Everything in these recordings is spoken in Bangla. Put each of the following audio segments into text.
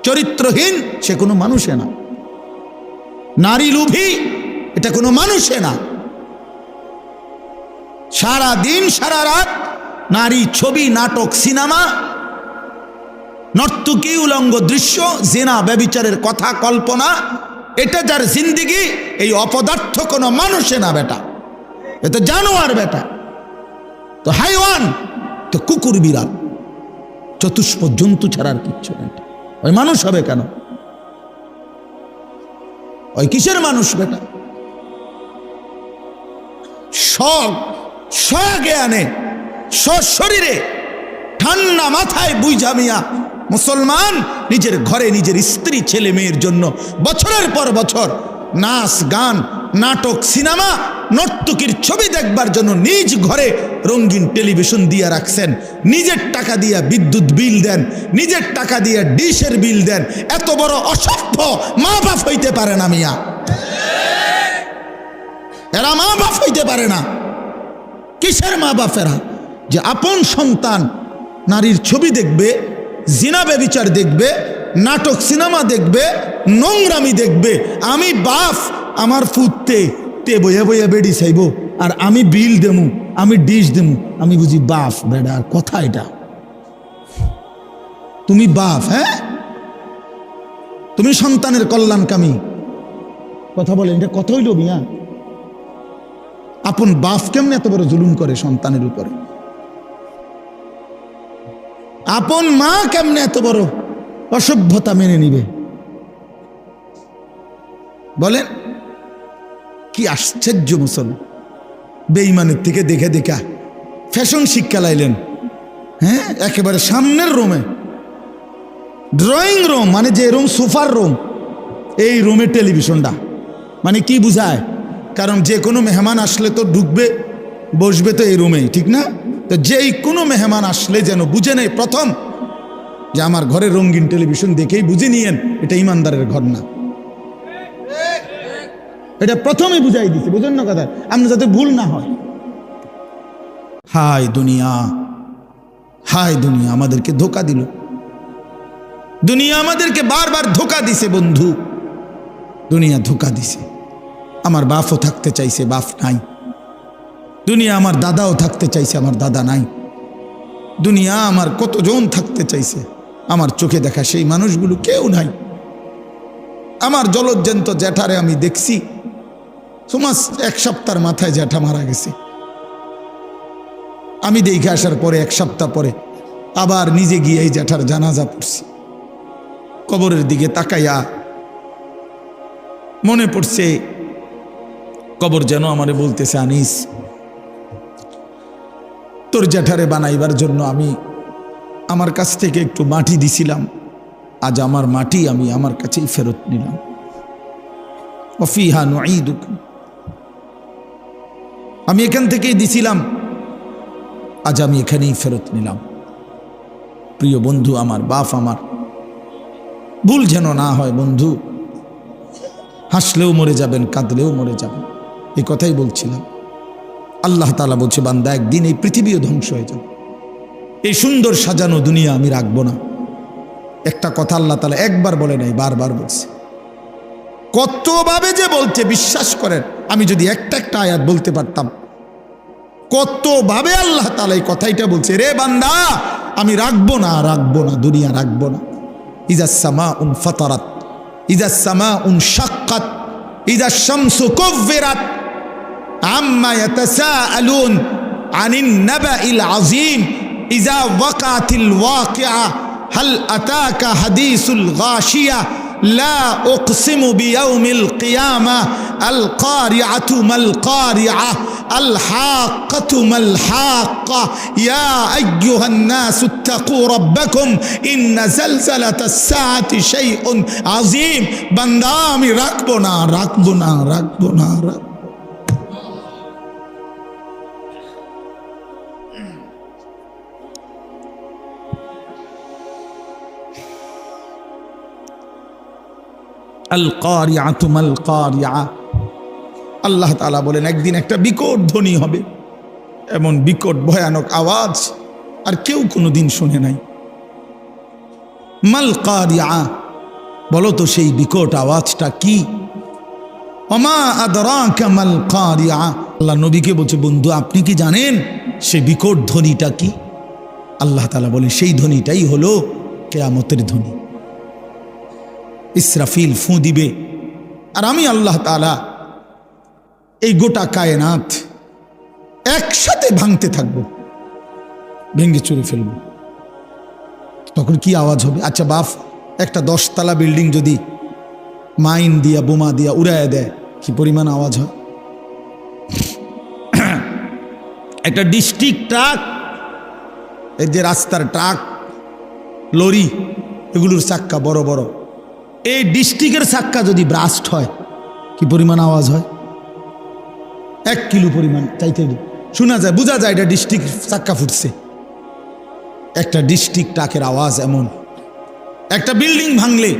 চরিত্রহীন সে কোনো মানুষে না, নারী লোভী এটা কোনো মানুষে না। সারা দিন সারা রাত নারী ছবি, নাটক, সিনেমা, নর্তকী, উলঙ্গ দৃশ্য, জিনা, ব্যভিচারের কথা, কল্পনা, এটা যার জিন্দিগি, এই অপদার্থ কোনো মানুষে না বেটা, এ তো জানোয়ার বেটা, তো হাইওয়ান, তো কুকুর, বিড়াল, চতুষ্প জন্তু ছাড়ার কিচ্ছু নেই। ওই মানুষ হবে কেন? ওই কিসের মানুষ বেটা? স্বজ্ঞানে, সশরীরে, ঠান্ডা মাথায় বুঝা মিয়া মুসলমান নিজের ঘরে নিজের স্ত্রী, ছেলে মেয়ের জন্য বছরের পর বছর নাচ, গান, নাটক, সিনেমা, নর্তকীর ছবি দেখবার জন্য নিজ ঘরে রঙিন টেলিভিশন দিয়ে রাখছেন, নিজের টাকা দিয়ে বিদ্যুৎ বিল দেন, নিজের টাকা দিয়ে ডিশের বিল দেন। এত বড় অসভ্য মা বাপ হইতে পারে না মিয়া, এরা মা বাপ হইতে পারে না। কিসের মা বাপেরা? যে আপন সন্তান নারীর ছবি দেখবে, জিনা ব্যভিচার দেখবে, নাটক সিনেমা দেখবে, নোংরামি দেখবে, আমি বাপ আমার ফুটতে তে বইয়া বইয়া বেড়ি চাইব, আর আমি বিল দেমু, আমি ডিশ দেমু, আমি বুঝি বাপ বেড়া? কথা এটা? তুমি বাপ? হ্যাঁ, তুমি সন্তানের কল্যাণকামী, কথা বলেন, এটা কথা হইল মিয়া? আপন বাপ কেমনে এত বড় জুলুম করে সন্তানের উপরে? আপন মা কেমনে এত বড় অসভ্যতা মেনে নিবে? বলেন, কি আশ্চর্য মুসলমান! বেঈমানের থেকে দেখে দেখা ফ্যাশন শিক্ষা লাইলেন। হ্যাঁ, একেবারে সামনের রুমে, ড্রয়িং রুম মানে যে রুম, সোফার রুম, এই রুমে টেলিভিশনটা, মানে কি বুঝায়? কারণ যে কোনো মেহমান আসলে তো ঢুকবে, বসবে তো এই রুমেই, ঠিক না? তো যেই কোনো মেহমান আসলে যেন বুঝে নেয় প্রথম যে আমার ঘরে রঙিন টেলিভিশন দেখেই বুঝে নিয়েন এটা ইমানদারের ঘর না। এটা প্রথমে বুঝাই দিছে, বুঝেন না কথা? আমরা যাতে ভুল না হয়। হায় দুনিয়া, হায় দুনিয়া আমাদেরকে ধোকা দিল। দুনিয়া আমাদেরকে বারবার ধোকা দিছে বন্ধু, দুনিয়া ধোকা দিছে। আমার বাপও থাকতে চাইছে, বাপ নাই। দুনিয়া আমার দাদাও থাকতে চাইছে, আমার দাদা নাই। দুনিয়া আমার কতজন থাকতে চাইছে, আমার চোখে দেখা সেই মানুষগুলো কেউ নাই। আমার জলজ্জান্ত জ্যাঠারে আমি দেখছি, সমাজ এক সপ্তাহের মাথায় জ্যাঠা মারা গেছে। আমি দেখে আসার পরে এক সপ্তাহ পরে আবার নিজে গিয়ে এই জ্যাঠার জানাজা পড়ছি। কবরের দিকে তাকাইয়া মনে পড়ছে, কবর যেন আমারে বলতেছে, আনিস তোর জ্যাঠারে বানাইবার জন্য আমি আমার কাছ থেকে একটু মাটি দিছিলাম, আজ আমার মাটি আমি আমার কাছেই ফেরত নিলাম। ওয়াফিহা নুঈদুকুম, আমি এখান থেকেই দিছিলাম, আজ আমি এখানেই ফেরত নিলাম। প্রিয় বন্ধু আমার, বাপ আমার, ভুল যেন না হয় বন্ধু। হাসলেও মরে যাবেন, কাঁদলেও মরে যাবেন, এই কথাই বলছিলাম। আল্লাহ তাআলা বলছে, বান্দা একদিন এই পৃথিবীও ধ্বংস হয়ে যাবে, এই সুন্দর সাজানো দুনিয়া আমি রাখবো না। একটা কথা আল্লাহ তাআলা একবার বলে নাই, বারবার বলছে। কতভাবে যে বলছে বিশ্বাস করেন, আমি যদি একটা একটা আয়াত বলতে পারতাম, কতভাবে আল্লাহ তাআলা এই কথাইটা বলছে, রে বান্দা আমি রাখবো না, রাখবো না, দুনিয়া রাখবো না। ইজাস সামাউন ফাতারাত, ইজাস সামাউন শাক্কাত, ইজাস শামসু কুব্বিরাত, আম্মা ইয়াতাসাআলুন আনিন নাবাইল আযীম, ইজা ওয়াকাতিল ওয়াকিআ, হাল আতাকা হাদিসুল গাশিয়া, লা উকসিমু বিয়াউমিল কিয়ামা, আল কারিআতু মাল কারিআ, আল হাক্কাতু মাল হাক্কা, ইয়া আইয়ুহান নাসু ইত্তাকু রাব্বাকুম ইন্না জালজালাতাস সাআতি শাইউন আযীম। বান্দা আমি রাখবো না, রাখবো না, রাখবো না, রাখবো। আল কারিআতু মাল কারিআ, আল্লাহ তাআলা বলেন একদিন একটা বিকট ধ্বনি হবে, এমন বিকট ভয়ানক আওয়াজ আর কেউ কোনোদিন শুনে নাই। মাল কারিআ, বলো তো সেই বিকট আওয়াজটা কি? ওমা আদরাকা মাল কারিআ। আল্লাহ নবীকে বলছে, বন্ধু আপনি কি জানেন সেই বিকট ধ্বনিটা কি? আল্লাহ তাআলা বলেন, সেই ধ্বনিটাই হলো কিয়ামতের ধ্বনি। ইসরাফিল ফু দিবে, আর আমি আল্লাহ তাআলা এই গোটা কায়নাত একসাথে ভাঙতে থাকবো, ভেঙে চুরে ফেলবো। তখন কি আওয়াজ হবে? আচ্ছা বাপ, একটা 10 তলা বিল্ডিং যদি মাইন দিয়া বোমা দিয়া উড়াইয়া দেয়, কি পরিমাণ আওয়াজ হয়? একটা ডিস্ট্রিক্ট ট্রাক, এই যে রাস্তার ট্রাক, লরি, এগুলোর চাক্কা বড় বড়, এই ডিস্ট্রিক্টের চাক্কা যদি ব্রাস্ট হয়, কি পরিমাণ আওয়াজ হয়? 1 কিলো পরিমাণ চাইতে শোনা যায়, বোঝা যায় এটা ডিস্ট্রিক্ট চাক্কা ফুটছে। একটা ডিস্ট্রিক্ট ট্রাকের আওয়াজ এমন। একটা বিল্ডিং ভাঙলে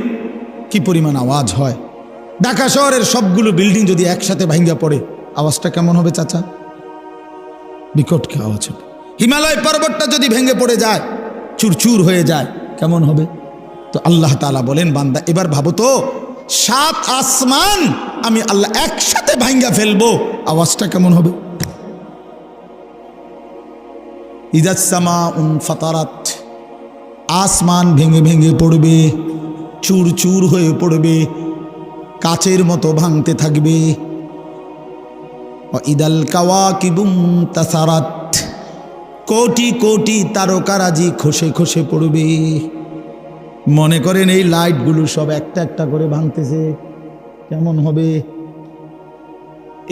কি পরিমাণ আওয়াজ হয়? ঢাকা শহরের সবগুলো বিল্ডিং যদি একসাথে ভাঙ্গা পড়ে, আওয়াজটা কেমন হবে চাচা? বিকট কি আওয়াজ হবে? হিমালয় পর্বতটা যদি ভেঙে পড়ে যায়, চুরচুর হয়ে যায়, কেমন হবে? তো আল্লাহ তাআলা বলেন, বান্দা এবার ভাবো তো, 7 আসমান আমি আল্লাহ একসাথে ভাঙ্গা ফেলবো, আওয়াজটা কেমন হবে? ইযাস সামাউন ফাতারাত, আসমান ভেঙে ভেঙে পড়বে, চুর চুর হয়ে পড়বে, কাচের মতো ভাঙতে থাকবে। ইদাল কাওয়াকিবুম তাসারাত, কোটি কোটি তারকারাজি খসে খসে পড়বে। মনে করেন এই লাইটগুলো সব একটা একটা করে ভাঙতেছে, কেমন হবে?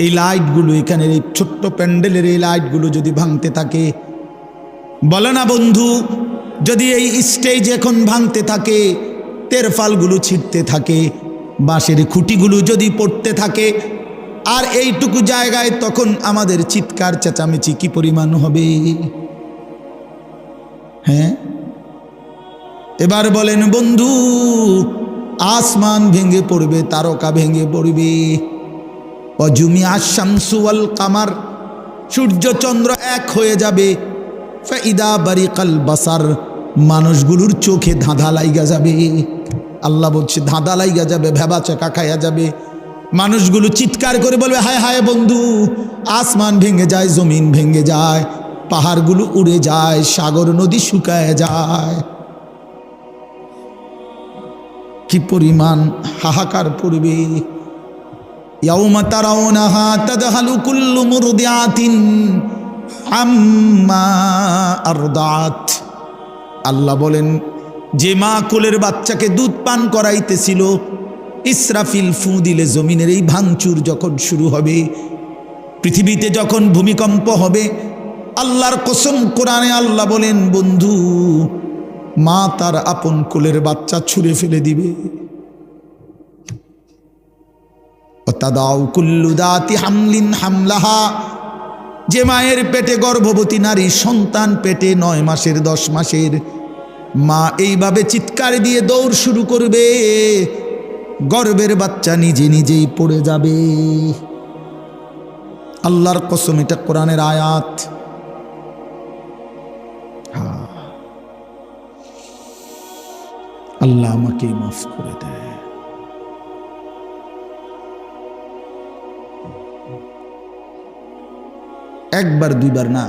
এই লাইটগুলো, এখানের এই ছোট্ট প্যান্ডেলের এই লাইটগুলো যদি ভাঙতে থাকে, বলো না বন্ধু, যদি এই স্টেজ এখন ভাঙতে থাকে, তেরফালগুলো ছিটতে থাকে, বাঁশের খুঁটিগুলো যদি পড়তে থাকে, আর এইটুকু জায়গায় তখন আমাদের চিৎকার চেঁচামেচি কি পরিমাণ হবে? হ্যাঁ, এবার বলেন বন্ধু, আসমান ভেঙে পড়বে, তারকা ভেঙে পড়বে। অজুমিয়া শামসু ওয়াল কামার, সূর্য চন্দ্র এক হয়ে যাবে। ফাইদা বারিকাল বাসার, মানুষগুলোর চোখে ধাঁধা লাইগা যাবে। আল্লাহ বলছে ধাঁধা লাইগা যাবে, ভেবা চাকা খাইয়া যাবে। মানুষগুলো চিৎকার করে বলবে, হায় হায় বন্ধু, আসমান ভেঙে যায়, জমিন ভেঙে যায়, পাহাড়গুলো উড়ে যায়, সাগর নদী শুকায় যায়। কি পরিমাণ হাহাকার পড়বে। ইয়াউমা তারাউনাহা তাদহালু কুল্লু মুরদিআতিন আম্মা আরদাত। আল্লাহ বলেন, যে মা কোলের বাচ্চাকে দুধ পান করাইতেছিল, ইসরাফিল ফু দিলে জমিনের এই ভাঙচুর যখন শুরু হবে, পৃথিবীতে যখন ভূমিকম্প হবে, আল্লাহর কসম, কোরআনে আল্লাহ বলেন বন্ধু, মা তার আপন কোলের বাচ্চা ছুঁড়ে ফেলে দিবে। তাদাউ কুল্লু দাতি হামলিন হামলাহা, যে মায়ের পেটে গর্ভবতী নারী, সন্তান পেটে 9 মাসের 10 মাসের, মা এইভাবে চিৎকার দিয়ে দৌড় শুরু করবে, গর্ভের বাচ্চা নিজে নিজেই পড়ে যাবে। আল্লাহর কসম, এটা কোরআনের আয়াত। আল্লাহ আমাকে মাফ করে দেয়। একবার দুইবার না,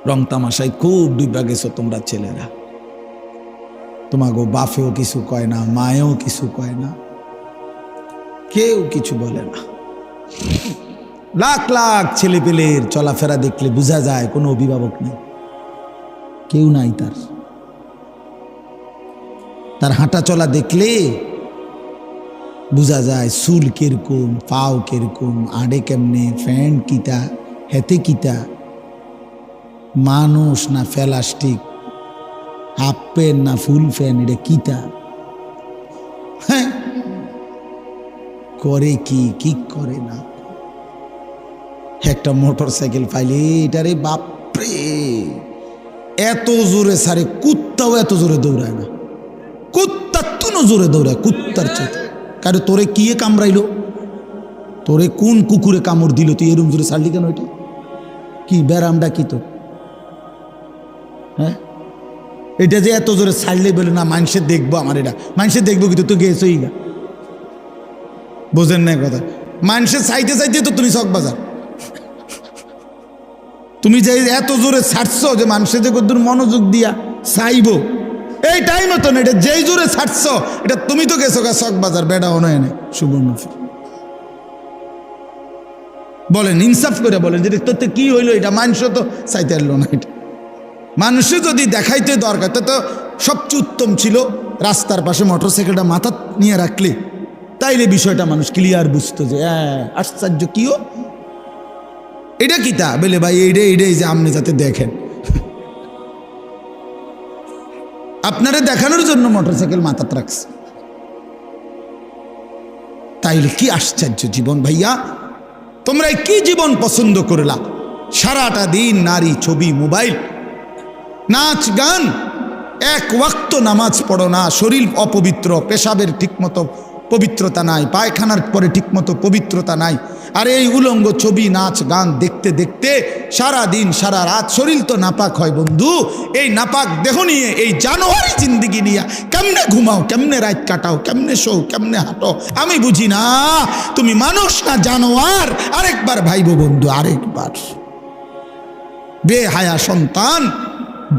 রং তামাশায় খুব ডুবা গেছো তোমরা ছেলেরা। তোমাগো বাপেও কিছু কয় না, মায়েও কিছু কয় না, কেউ কিছু বলে না। লাখ লাখ ছেলে পেলের চলাফেরা দেখলে বোঝা যায় কোনো অভিভাবক নেই, কেউ নাই। তার হাঁটা চলা দেখলে বোঝা যায় চুল কিরকম, পাও কিরকম, আড়ে কেমনে, ফ্যান্ট কিতা, হেতে কিতা, মানুষ না প্লাস্টিক, হাফ প্যান্ট না ফুল প্যান্ট, এটা কিতা, হ্যাঁ, করে কি করে না। একটা মোটর সাইকেল পাইলে এটারে বাপরে এত জোরে সারে, কুত্তাও এত জোরে দৌড়ায় না, কুত্তার তুনো জোরে দৌড়ায়, কুত্তার চেয়ে। কারণ তোরে কি কামড়াইলো, তোরে কোন কুকুরে কামড় দিল, তুই এরম জোরে ছাড়লি কেন? এটা কি ব্যারামটা কি তোর? হ্যাঁ, এটা যে এত জোরে ছাড়লে বলে না মানুষে দেখবো আমার, এটা মানুষে দেখবো কিন্তু তো গেছোই না, বোঝেন না কথা। মানুষে চাইতে চাইতে তো তুমি চকবাজার, তুমি যে এত জোরে ছাড়ছো যে মানুষের যে কদ্দুর মনোযোগ দিয়া চাইবো এই টাইম তো না, এটা যেই জোরে ছাড়ছো এটা তুমি তো গেছো গা চকবাজার, বেড়াও নয় না সুবর্ণপুর। বলেন ইনসাফ করে বলেন যে তোতে কি হইলো, এটা মানুষ তো চাইতে পারলো না। এটা মানুষে যদি দেখাইতে দরকার তো সবচেয়ে উত্তম ছিল রাস্তার পাশে মোটরসাইকেলটা মাথা নিয়ে রাখলে, তাইলে বিষয়টা মানুষ ক্লিয়ার বুঝতো যে আশ্চর্য কিও এটা কি তা বলে ভাই এইটাই যে আপনি যাতে দেখেন, আপনারা দেখানোর জন্য মোটরসাইকেল মাথাতে রাখছে। তাইলে কি আশ্চর্য জীবন ভাইয়া, তোমরা কি জীবন পছন্দ করলা? সারাটা দিন নারী, ছবি, মোবাইল, নাচ গান, এক ওয়াক্ত নামাজ পড়ো না, শরীর অপবিত্র, পেশাবের ঠিকমতো পবিত্রতা নাই, পায়খানার পরে ঠিকমতো পবিত্রতা নাই, আর এই উলঙ্গ ছবি, নাচ গান দেখতে দেখতে সারা দিন সারা রাত শরীর তো নাপাক হয় বন্ধু। এই নাপাক দেহ নিয়ে, এই জানোয়ারি জিন্দিগি নিয়ে কেমনে ঘুমাও, কেমনে রাত কাটাও, কেমনে শো, কেমনে হাঁটো, আমি বুঝি না। তুমি মানুষ না জানোয়ার? আরেকবার ভাইবো বন্ধু, আরেকবার। বেহায়া সন্তান,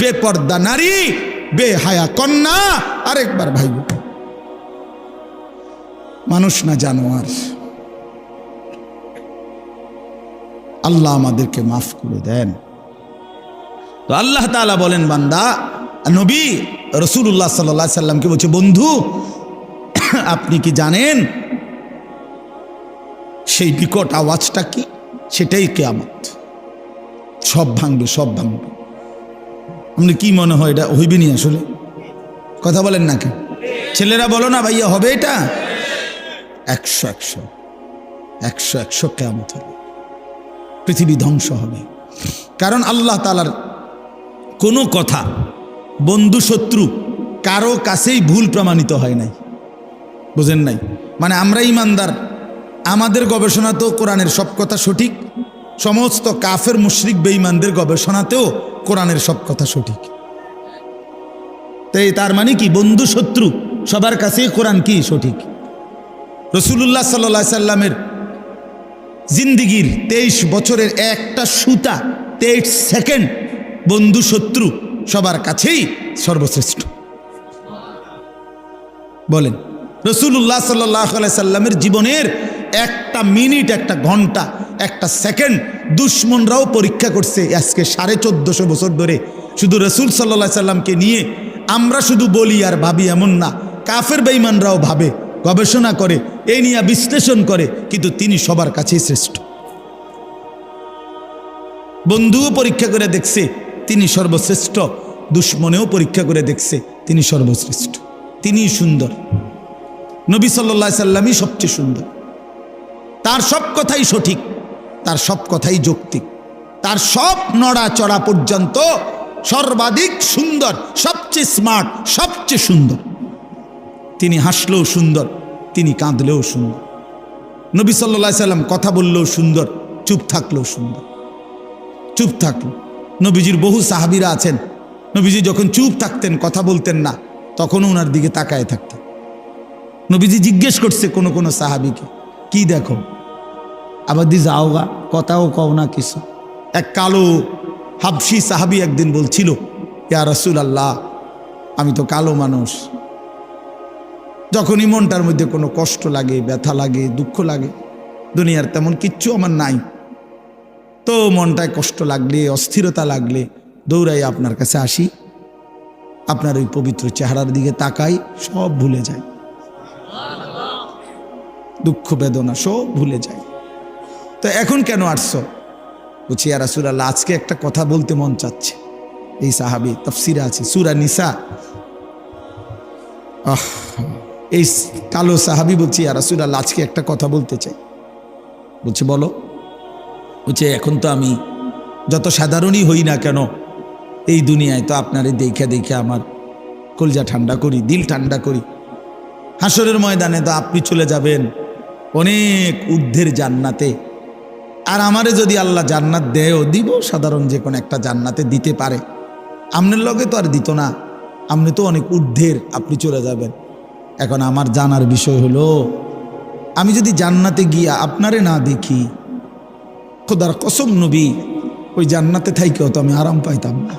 বেপর্দা নারী, বেহায়া কন্যা, আরেকবার ভাইবো, মানুষ না জানোয়ার। আল্লাহ আমাদেরকে মাফ করে দেন। তো আল্লাহ তাআলা বলেন বান্দা, নবী রাসূলুল্লাহ সাল্লাল্লাহু আলাইহি সাল্লামকে বলছে, বন্ধু আপনি কি জানেন সেই বিকট আওয়াজটা কি? সেটাই কিয়ামত, সব ভাঙবে, সব ভাঙবে। আপনি কি মনে হয় এটা হইবে নি? আসলে কথা বলেন না কেন? ছেলেরা বলো না ভাইয়া, হবে এটা? 100 কিয়ামত হবে, পৃথিবী ধ্বংস হবে। কারণ আল্লাহ তাআলার কোনো কথা বন্ধু শত্রু কারো কাছেই ভুল প্রমাণিত হয় নাই, বুঝেন নাই? মানে আমরা ইমানদার, আমাদের গবেষণাতেও কোরআনের সব কথা সঠিক, সমস্ত কাফের মুশরিক বেঈমানদের গবেষণাতেও কোরআনের সব কথা সঠিক। তাই তার মানে কি, বন্ধু শত্রু সবার কাছেই কোরআন কি সঠিক। রাসূলুল্লাহ সাল্লাল্লাহু আলাইহি সাল্লামের জিন্দিগির 23 বছরের একটা সুতা, 23 সেকেন্ড বন্ধু শত্রু সবার কাছেই সর্বশ্রেষ্ঠ। বলেন রাসূলুল্লাহ সাল্লাল্লাহু আলাইহি সাল্লামের জীবনের একটা মিনিট, একটা ঘন্টা, একটা সেকেন্ড দুশ্মনরাও পরীক্ষা করছে। আজকে 1450 বছর ধরে শুধু রাসূল সাল্লাল্লাহু আলাইহি সাল্লামকে নিয়ে আমরা শুধু বলি আর ভাবি এমন না, কাফের বেঈমানরাও ভাবে, গবেষণা করে, এই নিয়ে বিশ্লেষণ করে, কিন্তু তিনি সবার কাছেই শ্রেষ্ঠ। বন্ধুও পরীক্ষা করে দেখছে তিনি সর্বশ্রেষ্ঠ, দুশ্মনেও পরীক্ষা করে দেখছে তিনি সর্বশ্রেষ্ঠ। তিনিই সুন্দর, নবী সাল্লাল্লাহু আলাইহি সাল্লামই সবচেয়ে সুন্দর। তার সব কথাই সঠিক, তার সব কথাই যৌক্তিক, তার সব নড়াচড়া পর্যন্ত সর্বাধিক সুন্দর, সবচেয়ে স্মার্ট, সবচেয়ে সুন্দর। তিনি হাসলেও সুন্দর, তিনি কাঁদলেও সুন্দর। নবী সাল্লাল্লাহু আলাইহি সাল্লাম কথা বললেও সুন্দর, চুপ থাকলেও সুন্দর। চুপ থাকলো, নবীজির বহু সাহাবীরা আছেন, নবীজি যখন চুপ থাকতেন, কথা বলতেন না, তখনও ওনার দিকে তাকায় থাকতেন। নবীজি জিজ্ঞেস করছে কোনো সাহাবীকে, কি দেখো? আবার দি যাওগা, কথাও কও না কিছু। এক কালো হাবশি সাহাবী একদিন বলছিল, ইয়া রাসূলুল্লাহ, আমি তো কালো মানুষ, যখনই মনটার মধ্যে কোনো কষ্ট লাগে, ব্যথা লাগে, দুঃখ লাগে, দুনিয়ার তেমন কিচ্ছু আমার নাই, তো মনটায় কষ্ট লাগলে, অস্থিরতা লাগলে দৌড়াই আপনার কাছে আসি, আপনার ওই পবিত্র চেহারার দিকে তাকাই, সব ভুলে যায়, দুঃখ বেদনা সব ভুলে যায়। তো এখন কেন আসছো? বলছি, ইয়া রাসূলুল্লাহ, আজকে একটা কথা বলতে মন চাচ্ছে। এই সাহাবী, তাফসিরে আছে সূরা নিসা, এই কালো সাহাবী বলছি, ইয়া রাসূলুল্লাহ, আজকে একটা কথা বলতে চাই। বলছে বলো। বলছে, এখন তো আমি যত সাধারণই হই না কেন, এই দুনিয়ায় তো আপনারে দেখে দেখে আমার কলজা ঠান্ডা করি, দিল ঠান্ডা করি। হাসরের ময়দানে তো আপনি চলে যাবেন অনেক ঊর্ধ্বের জান্নাতে, আর আমারে যদি আল্লাহ জান্নাত দেয়ও, দিব সাধারণ যে কোনো একটা জান্নাতে দিতে পারে, আপনার লগে তো আর দিত না। আপনি তো অনেক ঊর্ধ্বের, আপনি চলে যাবেন। এখন আমার জানার বিষয় হলো, আমি যদি জান্নাতে গিয়া আপনারে না দেখি, খোদার কসম নবী, ওই জান্নাতে থাইকেও তো আমি আরাম পাইতাম না।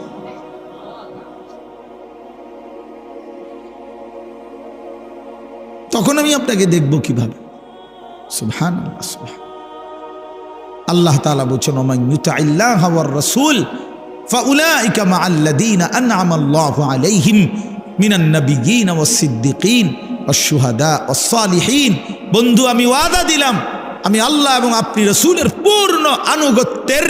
তখন আমি আপনাকে দেখব কিভাবে? সুবহানাল্লাহ, সুবহান। আল্লাহ তাআলা বলেছেন, ওমান ইউতিইল্লাহ ওয়ার রাসূল ফাউলাইকা মাআল্লাযীনা আন'আমাল্লাহু আলাইহিম মিনান নাবিয়্যিন ওয়াস সিদ্দীকিন ওয়াশ শুহাদা ওয়াস সালিহিন। বন্ধু, আমি ওয়াদা দিলাম, আমি আল্লাহ এবং আপনি রাসূলের পূর্ণ আনুগত্যের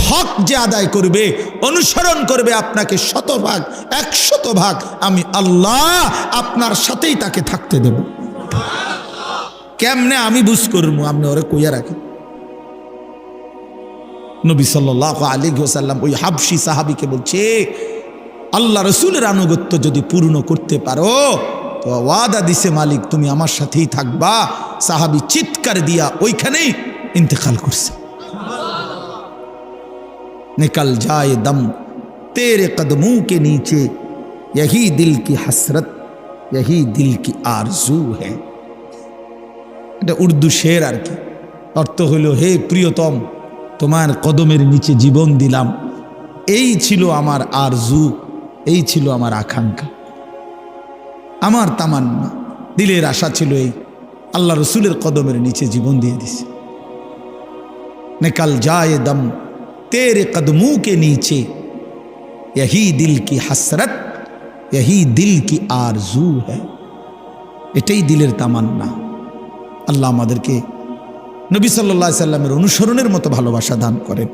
হক যে আদায় করবে, অনুসরণ করবে আপনাকে 100% 100% আমি আল্লাহ আপনার সাথেই তাকে থাকতে দেব। কেমনে আমি বুঝ করবো? আপনি ওরে কইয়া রাখেন। নবী সাল্লাল্লাহু আলাইহি ওয়াসাল্লাম ওই হাবশী সাহাবীকে বলছে, আল্লাহ রাসূলের আনুগত্য যদি পূর্ণ করতে পারো তো ওয়াদা দিছে মালিক, তুমি আমার সাথেই থাকবা। সাহাবী চিৎকার দিয়া ওইখানেই ইন্তেকাল করছে। নিকল যায় দম তেরে কদমों के नीचे, यही दिल की हसरत, यही दिल की आरजू है। এটা উর্দু শের আর কি। অর্থ হইল, হে প্রিয়তম, তোমার কদমের নিচে জীবন দিলাম, এই ছিল আমার আরজু, এই ছিল আমার আকাঙ্ক্ষা, আমার তামান্না, দিলের আশা ছিল এই, আল্লাহ রসুলের কদমের নিচে জীবন দিয়ে দিছে। নিকল যায় দম তেরে কদমों के नीचे, यही दिल की हसरत, यही दिल की आरजू है। এটাই দিলের তামান্না। আল্লাহ আমাদেরকে নবী সাল্লাল্লাহু আলাইহি সাল্লামের অনুসরণের মতো ভালোবাসা দান করেন।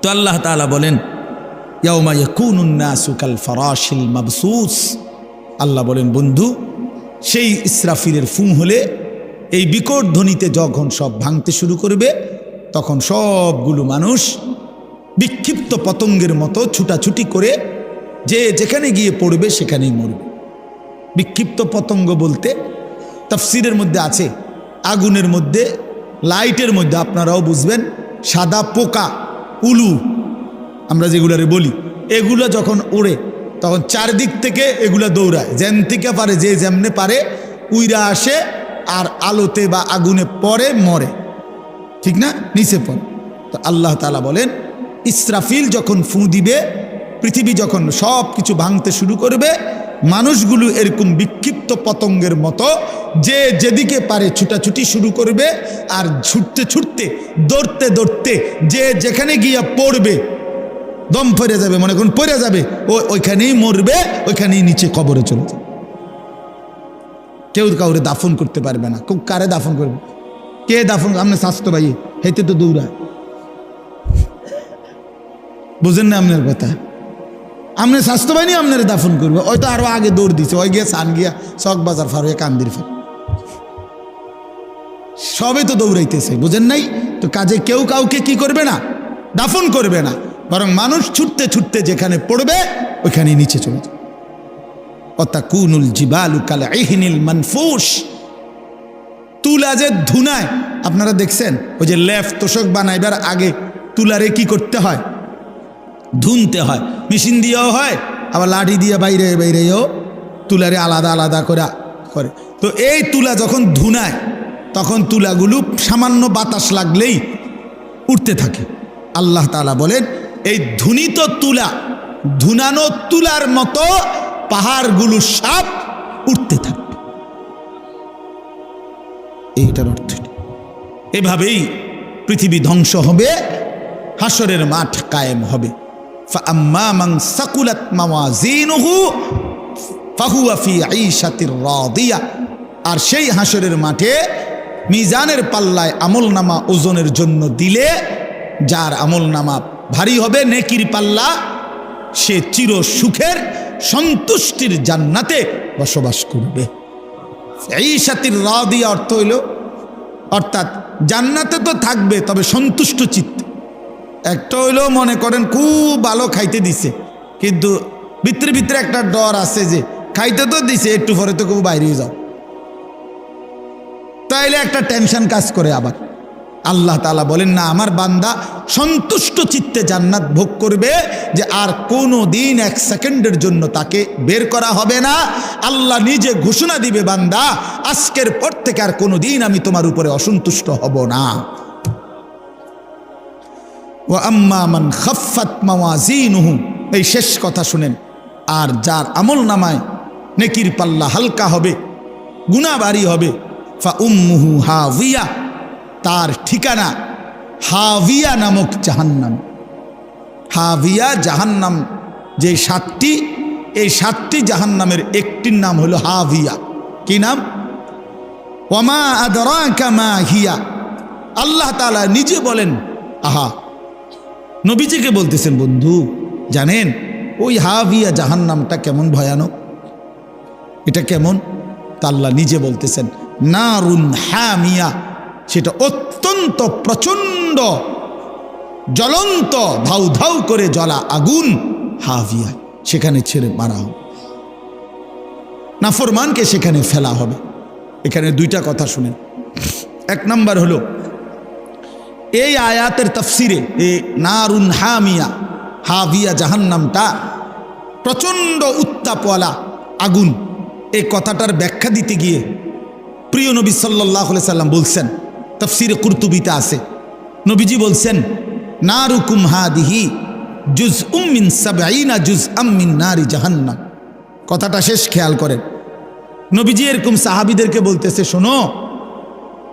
তো আল্লাহ তাআলা বলেন, ইয়াউমা ইয়াকুনুন নাসু কাল ফারাশিল মাবসুস। আল্লাহ বলেন, বন্ধু, সেই ইসরাফিলের ফুঁ হলে, এই বিকট ধ্বনিতে যখন সব ভাঙতে শুরু করবে, তখন সবগুলো মানুষ বিক্ষিপ্ত পতঙ্গের মতো ছুটাছুটি করে যে যেখানে গিয়ে পড়বে সেখানেই মরবে। বিক্ষিপ্ত পতঙ্গ বলতে তাফসীরের মধ্যে আছে, আগুনের মধ্যে, লাইটের মধ্যে, আপনারাও বুঝবেন, সাদা পোকা, উলু আমরা যেগুলারে বলি, এগুলো যখন ওড়ে তখন চারদিক থেকে এগুলা দৌড়ায়, যেন থেকে পারে, যে যেমনে পারে উইরা আসে, আর আলোতে বা আগুনে পড়ে, মরে, ঠিক না, নিচে পড়ে। তো আল্লাহ তাআলা বলেন, ইসরাফিল যখন ফুঁ দিবে, পৃথিবী যখন সব কিছু ভাঙতে শুরু করবে, মানুষগুলো এরকম বিক্ষিপ্ত পতঙ্গের মতো যে যেদিকে পারে ছুটাছুটি শুরু করবে, আর ছুটতে ছুটতে, দৌড়তে দৌড়তে যে যেখানে গিয়া পড়বে, দম পড়ে যাবে, মনে করুন পড়ে যাবে, ওইখানেই মরবে, ওইখানেই নিচে কবরে চলে যাবে। কেউ কাউরে দাফন করতে পারবে না। কারে দাফন করবে? কে দাফন? আপনি স্বাস্থ্য ভাই হেঁটে তো দৌড়ায়, বুঝেন না আপনার কথা? আপনি স্বাস্থ্য বাহিনী আপনার দাফন করবে, ওই তো আরো আগে দৌড় দিছে, ওই গিয়া সান গিয়া চক বাজার ফার হয়ে কান্দির ফার, সবে তো দৌড়াইতেছে, বুঝেন নাই? তো কাজে কেউ কাউকে কি করবে না, দাফন করবে না, বরং মানুষ ছুটতে ছুটতে যেখানে পড়বে ওইখানে নিচে চলে যাবে। অতাকুনুল জিবালু কাল ইহনিল মানফুস। তুলা যে ধুনায়, আপনারা দেখছেন, ওই যে লেফ তোষক বানাইবার আগে তুলারে কি করতে হয়? ধুনতে হয়। মেশিন দিয়েও হয়, আবার লাঠি দিয়ে বাইরে বাইরেও তুলারে আলাদা আলাদা করে। তো এই তুলা যখন ধুনায়, তখন তুলাগুলো সামান্য বাতাস লাগলেই উঠতে থাকে। আল্লাহ তাআলা বলেন, এই ধুনিত তুলা, ধুনানো তুলার মতো পাহাড়গুলো সব উঠতে থাকবে। এইটার অর্থ এভাবেই পৃথিবী ধ্বংস হবে, হাসরের মাঠ কায়েম হবে। فأما من ثقلت موازينه فهو في عيشة راضية। আর সেই হাসরের মাঠে মিজানের পাল্লায় আমলনামা ওজনের জন্য দিলে, যার আমলনামা ভারী হবে, নেকির পাল্লা, সে চির সুখের সন্তুষ্টির জান্নাতে বসবাস করবে। ঈশাতির রাদিয়া অর্থ হইল, অর্থাৎ জান্নাতে তো থাকবে, তবে সন্তুষ্ট চিত্তে। একটা হইলেও মনে করেন খুব ভালো খাইতে দিছে, কিন্তু ভিতরে ভিতরে একটা ডর আছে যে খাইতে তো দিছে, একটু পরে তো খুব বাইরে যাও, তাইলে একটা টেনশন কাজ করে। আবার আল্লাহ তাআলা বলেন না, আমার বান্দা সন্তুষ্ট চিত্তে জান্নাত ভোগ করবে, যে আর কোনো দিন এক সেকেন্ডের জন্য তাকে বের করা হবে না। আল্লাহ নিজে ঘোষণা দিবে, বান্দা আজকের পর থেকে আর কোনো দিন আমি তোমার উপরে অসন্তুষ্ট হব না। ওয়া আম্মা মান খাফফাত মাওয়াজিনুহু, এই শেষ কথা শুনেন, আর যার আমল নামায় নেকির পাল্লা হালকা হবে, গুনাহ ভারী হবে, ফা উম্মুহু হাবিয়া, তার ঠিকানা হাবিয়া নামক জাহান্নাম। হাবিয়া জাহান্নাম যে 7টি, এই 7টি জাহান্নামের একটির নাম হলো হাবিয়া। কি নাম? ওয়ামা আদরাকা মা হিয়া। আল্লাহ তাআলা নিজে বলেন, আহা, নবীজিকে বলতেছেন, বন্ধু জানেন ওই হাবিয়া জাহান্নামটা কেমন ভয়ানক? এটা কেমন? তা আল্লাহ নিজে বলতেছেন, নারুন হামিয়া, সেটা অত্যন্ত প্রচণ্ড জ্বলন্ত ধাউ ধাউ করে জ্বলা আগুন, হাবিয়া, সেখানে ছেড়ে মারা হবে, নাফরমানকে সেখানে ফেলা হবে। এখানে দুইটা কথা শুনেন। এক নাম্বার হলো, এই আয়াতের তাফসিরে এই নারুন হামিয়া, হাবিয়া জাহান্নামটা প্রচণ্ড উত্তাপওয়ালা আগুন, এই কথাটার ব্যাখ্যা দিতে গিয়ে প্রিয় নবী সাল্লাল্লাহু আলাইহি সাল্লাম বলছেন, তাফসিরে কুরতুবিতে আছে, নবীজি বলছেন, নারুকুম হাদিহি জুজউম মিন 70 জুজআম মিন নারি জাহান্নাম। কথাটা শেষ খেয়াল করেন। নবীজি এরকম সাহাবীদেরকে বলতেছে, শোনো,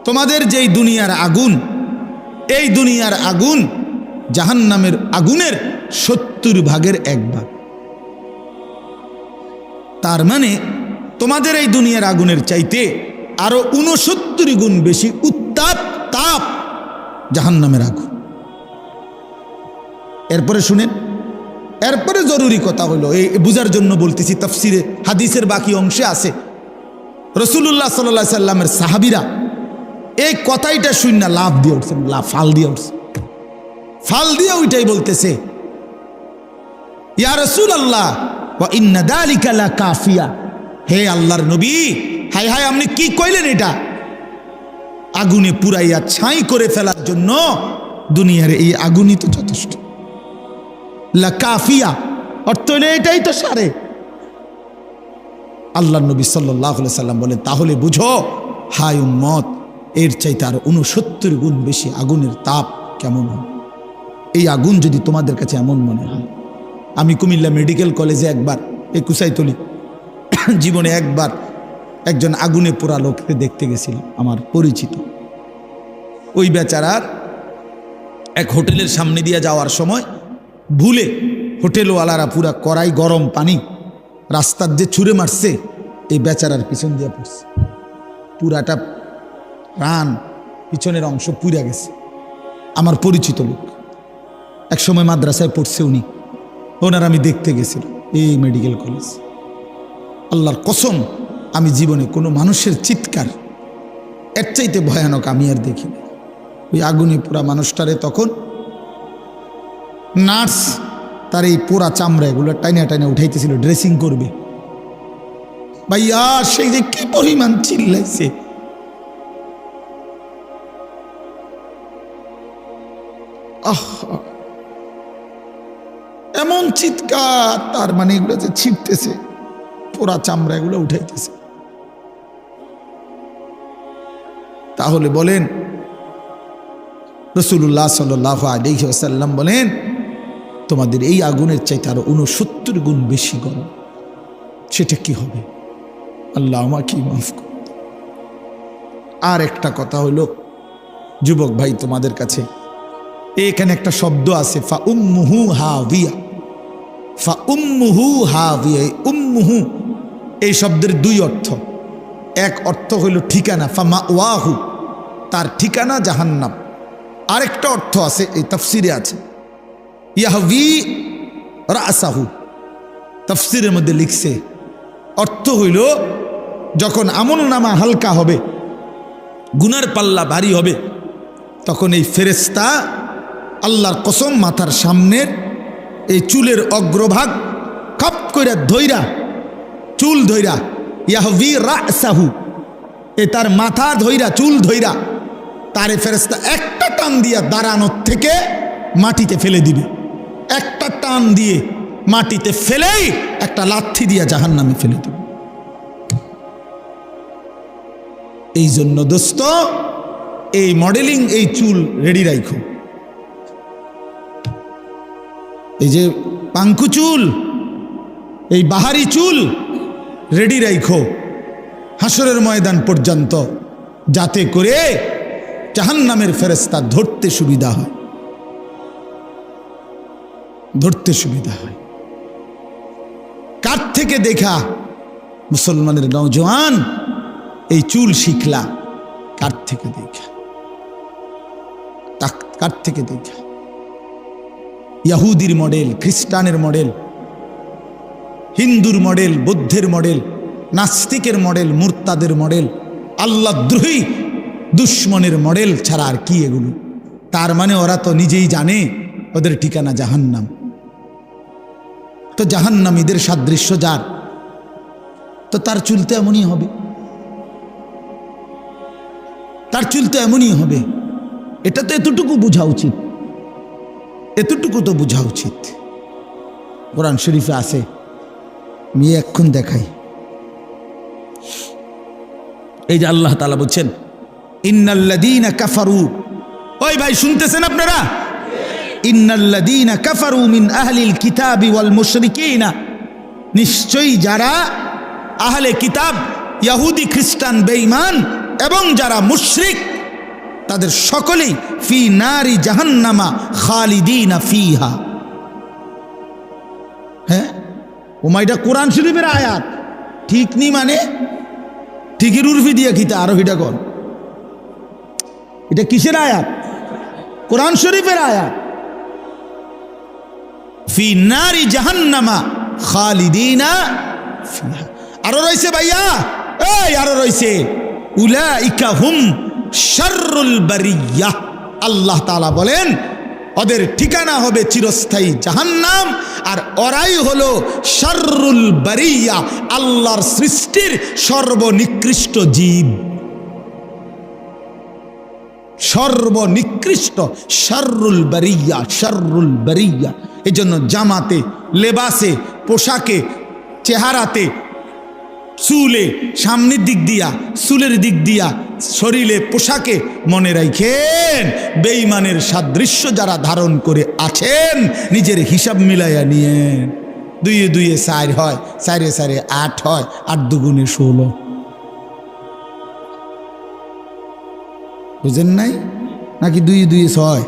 তোমাদের যেই দুনিয়ার আগুন, এই দুনিয়ার আগুন জাহান্নামের আগুনের 70 ভাগের 1 ভাগ। তার মানে তোমাদের এই দুনিয়ার আগুনের চাইতে আরো 69 গুণ বেশি উত্তাপ তাপ জাহান্নামের আগুন। এরপরে শুনেন, এরপরে জরুরি কথা হলো, এই বুঝার জন্য বলতেছি, তাফসিরে হাদিসের বাকি অংশে আছে, রাসূলুল্লাহ সাল্লাল্লাহু আলাইহি সাল্লামের সাহাবীরা এই কথাইটা শুনে লাভ দিয়ে উঠছেন, ফাল দিয়ে উঠছে, ফাল দিয়ে ওইটাই বলতেছে, ইয়া রাসূলুল্লাহ ওয়া ইন্না যালিকা লাকাফিয়া, হে আল্লাহর নবী, হায় হায় আপনি কি কইলেন? এটা আগুনে পুরাইয়া ছাই করে ফেলার জন্য দুনিয়ার এই আগুনই তো যথেষ্ট। লাকাফিয়া অর্থ হলো এটাই তো সারে। আল্লাহর নবী সাল্লাল্লাহু আলাইহি সাল্লাম বলেন, তাহলে বুঝো হায় উম্মত, এর চাইতে আরো 69 গুণ বেশি আগুনের তাপ কেমন হয়। এই আগুন যদি তোমাদের কাছে এমন মনে হয়, আমি কুমিল্লা মেডিকেল কলেজে একবার, এই কুসাইতলি জীবনে একবার একজন আগুনে পোড়া লোককে দেখতে গেছিলাম, আমার পরিচিত। ওই বেচারার এক হোটেলের সামনে দিয়ে যাওয়ার সময় ভুলে হোটেলওয়ালারা পুরা কড়াই গরম পানি রাস্তার যে ছুঁড়ে মারছে, এই বেচারার পিছন দিয়ে পড়ছে, পুরাটা রান পিছনের অংশ পুড়ে গেছে। আমার পরিচিত লোক, এক সময় মাদ্রাসায় পড়ছে উনি, ওনার আমি দেখতে গেছিলাম এই মেডিকেল কলেজ। আল্লাহর কসম, আমি জীবনে কোনো মানুষের চিৎকার এর চাইতে ভয়ানক আমি আর দেখিনি। ওই আগুনে পোড়া মানুষটারে তখন নার্স তার এই পোড়া চামড়া এগুলো টাইনা টাইনা উঠাইতেছিল, ড্রেসিং করবে। ভাইয়া সেই যে কি পরিমাণ চিল্লাইছে, এমন চিৎকার, তার মানে এগুলো যে ছিপতেছে, পোড়া চামড়া এগুলো উঠাইতেছে। তাহলে বলেন, রাসূলুল্লাহ সাল্লাল্লাহু আলাইহি ওয়াসাল্লাম বলেন, তোমাদের এই আগুনের চাইতে আরো 69 গুণ বেশি গরম, সেটা কি হবে? আল্লাহ আমাকে মাফ করুন। আর একটা কথা হলো, যুবক ভাই, তোমাদের কাছে এখানে একটা শব্দ আছে, ফা উম্মুহু হাবিয়া, ফা উম্মুহু হাবিয়া। উম্মুহু এই শব্দের 2 অর্থ। এক অর্থ হইল ঠিকানা, ফা মাওয়াহু, তার ঠিকানা জাহান্নাম। আরেকটা অর্থ আছে, এই তাফসিরে আছে, ইয়াহবি রাসাহু, তাফসিরের মধ্যে লিখছে, অর্থ হইল যখন আমলনামা হালকা হবে, গুনার পাল্লা ভারী হবে, তখন এই ফেরেশতা আল্লাহর কসম মাথার সামনের এই চুলের অগ্রভাগ কাপ কইরা ধইরা, চুল ধইরা, ইয়াহবি রাসাহু, এ তার মাথা ধইরা, চুল ধইরা তারে ফেরেশতা একটা টান দিয়া দাঁড়ানোর থেকে মাটিতে ফেলে দিবে, একটা টান দিয়ে মাটিতে ফেলেই একটা লাথি দিয়া জাহান্নামে ফেলে দিবে। এই জন্য দোস্ত, এই মডেলিং, এই চুল রেডি রাখো। এই যে পাঙ্কু চুল, এই বাহারি চুল রেডি রাখো হাসরের ময়দান পর্যন্ত, যাতে করে জাহান্নামের ফেরেশতা ধরতে সুবিধা হয়, ধরতে সুবিধা হয়। কার থেকে দেখা মুসলমানের নওজোয়ান এই চুল শিখলা? কার থেকে দেখা? কার থেকে দেখা? ইহুদির মডেল, খ্রিস্টানের মডেল, হিন্দুর মডেল, বৌদ্ধের মডেল, নাস্তিকের মডেল, মুরতাদের মডেল, আল্লাহদ্রোহী দুশ্মনের মডেল ছাড়া আর কি এগুলো? তার মানে ওরা তো নিজেই জানে ওদের ঠিকানা জাহান্নাম। তো জাহান্নামীদের সাদৃশ্য যার, তো তার চুল তো এমনই হবে, তার চুল তো এমনই হবে। এটা তো এতটুকু বোঝা উচিত, এতটুকু তো বোঝা উচিত। কোরআন শরীফে আছে, আমি এখন দেখাই। এই যে আল্লাহ তাআলা বলছেন, ইন্নাল্লাযীনা কাফারু, ওই ভাই শুনতেছেন আপনারা? ইন্নাল্লাযীনা কাফারু মিন আহলিল কিতাবি ওয়াল মুশরিকিনা, নিশ্চয়ই যারা আহলে কিতাব, ইহুদি, খ্রিস্টান, বেঈমান এবং যারা মুশরিক, তাদের সকলেই ফি নারি জাহান্নামা খালিদিনা ফিহা। হ্যাঁ, ওমাইটা কোরআন শরীফের আয়াত, ঠিক নি? মানে ঠিকই উর্ফি দিয়া খিতা আরো হিটা কর। এটা কিসের আয়াত? কোরআন শরীফের আয়াত। ফি নারি জাহান্নামা খালিদিনা ফিহা। আরো রইছে ভাইয়া, এই আরো রইছে, উলাইকা হুম শাররুল বারিয়াহ। আল্লাহ তাআলা বলেন ওদের ঠিকানা হবে চিরস্থায়ী জাহান্নাম, আর ওরাই হলো শাররুল বারিয়া, আল্লাহর সৃষ্টির সর্বনিকৃষ্ট জীব, সর্বনিকৃষ্ট। শাররুল বারিয়া, শাররুল বারিয়া। এই জন্য জামাতে, লেবাসে, পোশাকে, চেহারাতে, চুলে, সামনের দিক দিয়া, চুলের দিক দিয়া, শরীরে, পোশাকে, মনে রাখেন বেঈমানের সাদৃশ্য যারা ধারণ করে আছেন, নিজের হিসাব মিলাইয়া নিয়ে, 2 এ 2 4 হয়, 4 এ 4 8 হয়, 8 দুগুণে 16। বুঝেন নাই? নাকি 2 এ 2 6?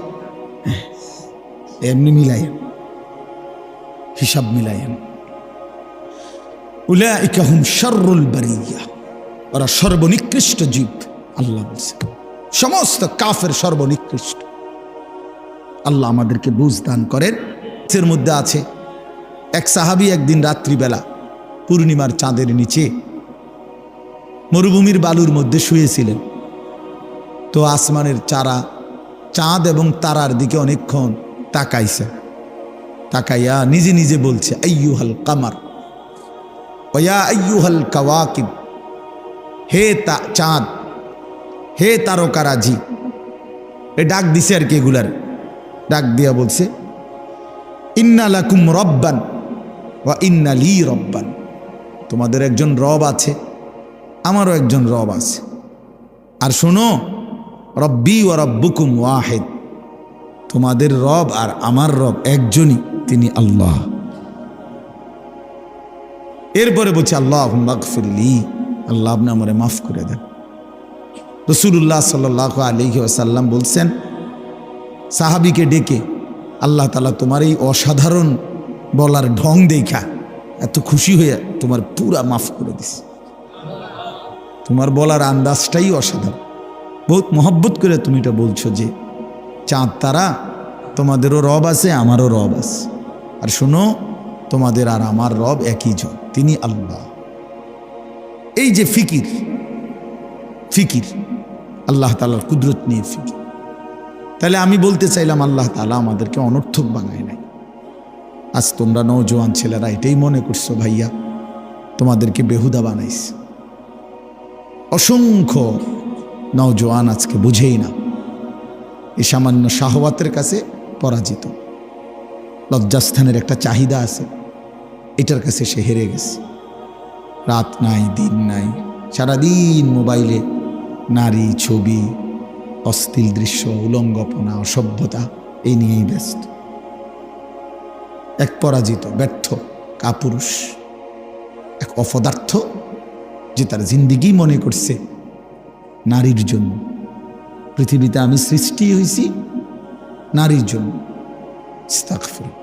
এমনি মিলাইয়েন, হিসাব মিলাইয়েন। উলাইকা হুম শাররুল বারিয়া, ওরা সর্বনিকৃষ্ট জীব। আল্লাহ বলছে সমস্ত কাফের সর্বনিকৃষ্ট। আল্লাহ আমাদেরকে বুঝ দান করেন। এর মধ্যে আছে এক সাহাবী একদিন রাত্রিবেলা পূর্ণিমার চাঁদের নিচে মরুভূমির বালুর মধ্যে শুয়েছিলেন। তো আসমানের চাঁদ এবং তারার দিকে অনেকক্ষণ তাকাইছে। তাকাইয়া নিজে নিজে বলছে, আইয়ুহাল কামার ওয়া আইয়ুহাল কাওয়াকিব, হে চাঁদ, হে তারকারাজি। এ ডাক দিছে আর কি, এগুলার ডাক দিয়া বলছে, ইন্না লাকুম রব্বান ওয়া ইন্না লি রব্বান, তোমাদের একজন রব আছে, আমারও একজন রব আছে। আর শোনো, রব্বি ওয়া রব্বুকুম ওয়াহিদ, তোমাদের রব আর আমার রব একজনই, তিনি আল্লাহ। এরপরে বলছে, আল্লাহুম্মা গফিরলি, আল্লাহ আপনি আমারে মাফ করে দেন। রাসূলুল্লাহ সাল্লাল্লাহু আলাইহি ওয়াসাল্লাম বলছেন সাহাবীকে ডেকে, আল্লাহ তাআলা তোমার এই অসাধারণ বলার ঢং দেখা এত খুশি হয়ে তোমার পুরা মাফ করে দিছে। তোমার বলার আন্দাজটাই অসাধারণ, বহুত মহব্বত করে তুমি এটা বলছো যে চাঁদ তারা তোমাদেরও রব আছে, আমারও রব আছে। আর শোনো, তোমাদের আর আমার রব একই জন, তিনি আল্লাহ। এই যে ফিকির, ফিকির আল্লাহ তাআলার কুদরত নিয়ে ফিকির। তাহলে আমি বলতে চাইলাম, আল্লাহ তাআলা আমাদেরকে অনর্থক বানায় নাই। আজ তোমরা নওজোয়ান ছেলেরা এটাই মনে করছো ভাইয়া তোমাদেরকে বেহুদা বানাইছে। অসংখ্য নওজোয়ান আজকে বুঝেই না এই সামান্য শাহওয়াতের কাছে পরাজিত। লজ্জাস্থানের একটা চাহিদা আছে, এটার কাছে সে হেরে গেছে। রাত নাই দিন নাই, সারাদিন মোবাইলে নারী, ছবি, অশ্লীল দৃশ্য, উলঙ্গপনা, অসভ্যতা এই নিয়েই ব্যস্ত। এক পরাজিত, ব্যর্থ কাপুরুষ, এক অপদার্থ, যে তার জিন্দিগি মনে করছে নারীর জন্য। পৃথিবীতে আমি সৃষ্টি হয়েছি নারীর জন্য। আস্তাগফিরুল্লাহ।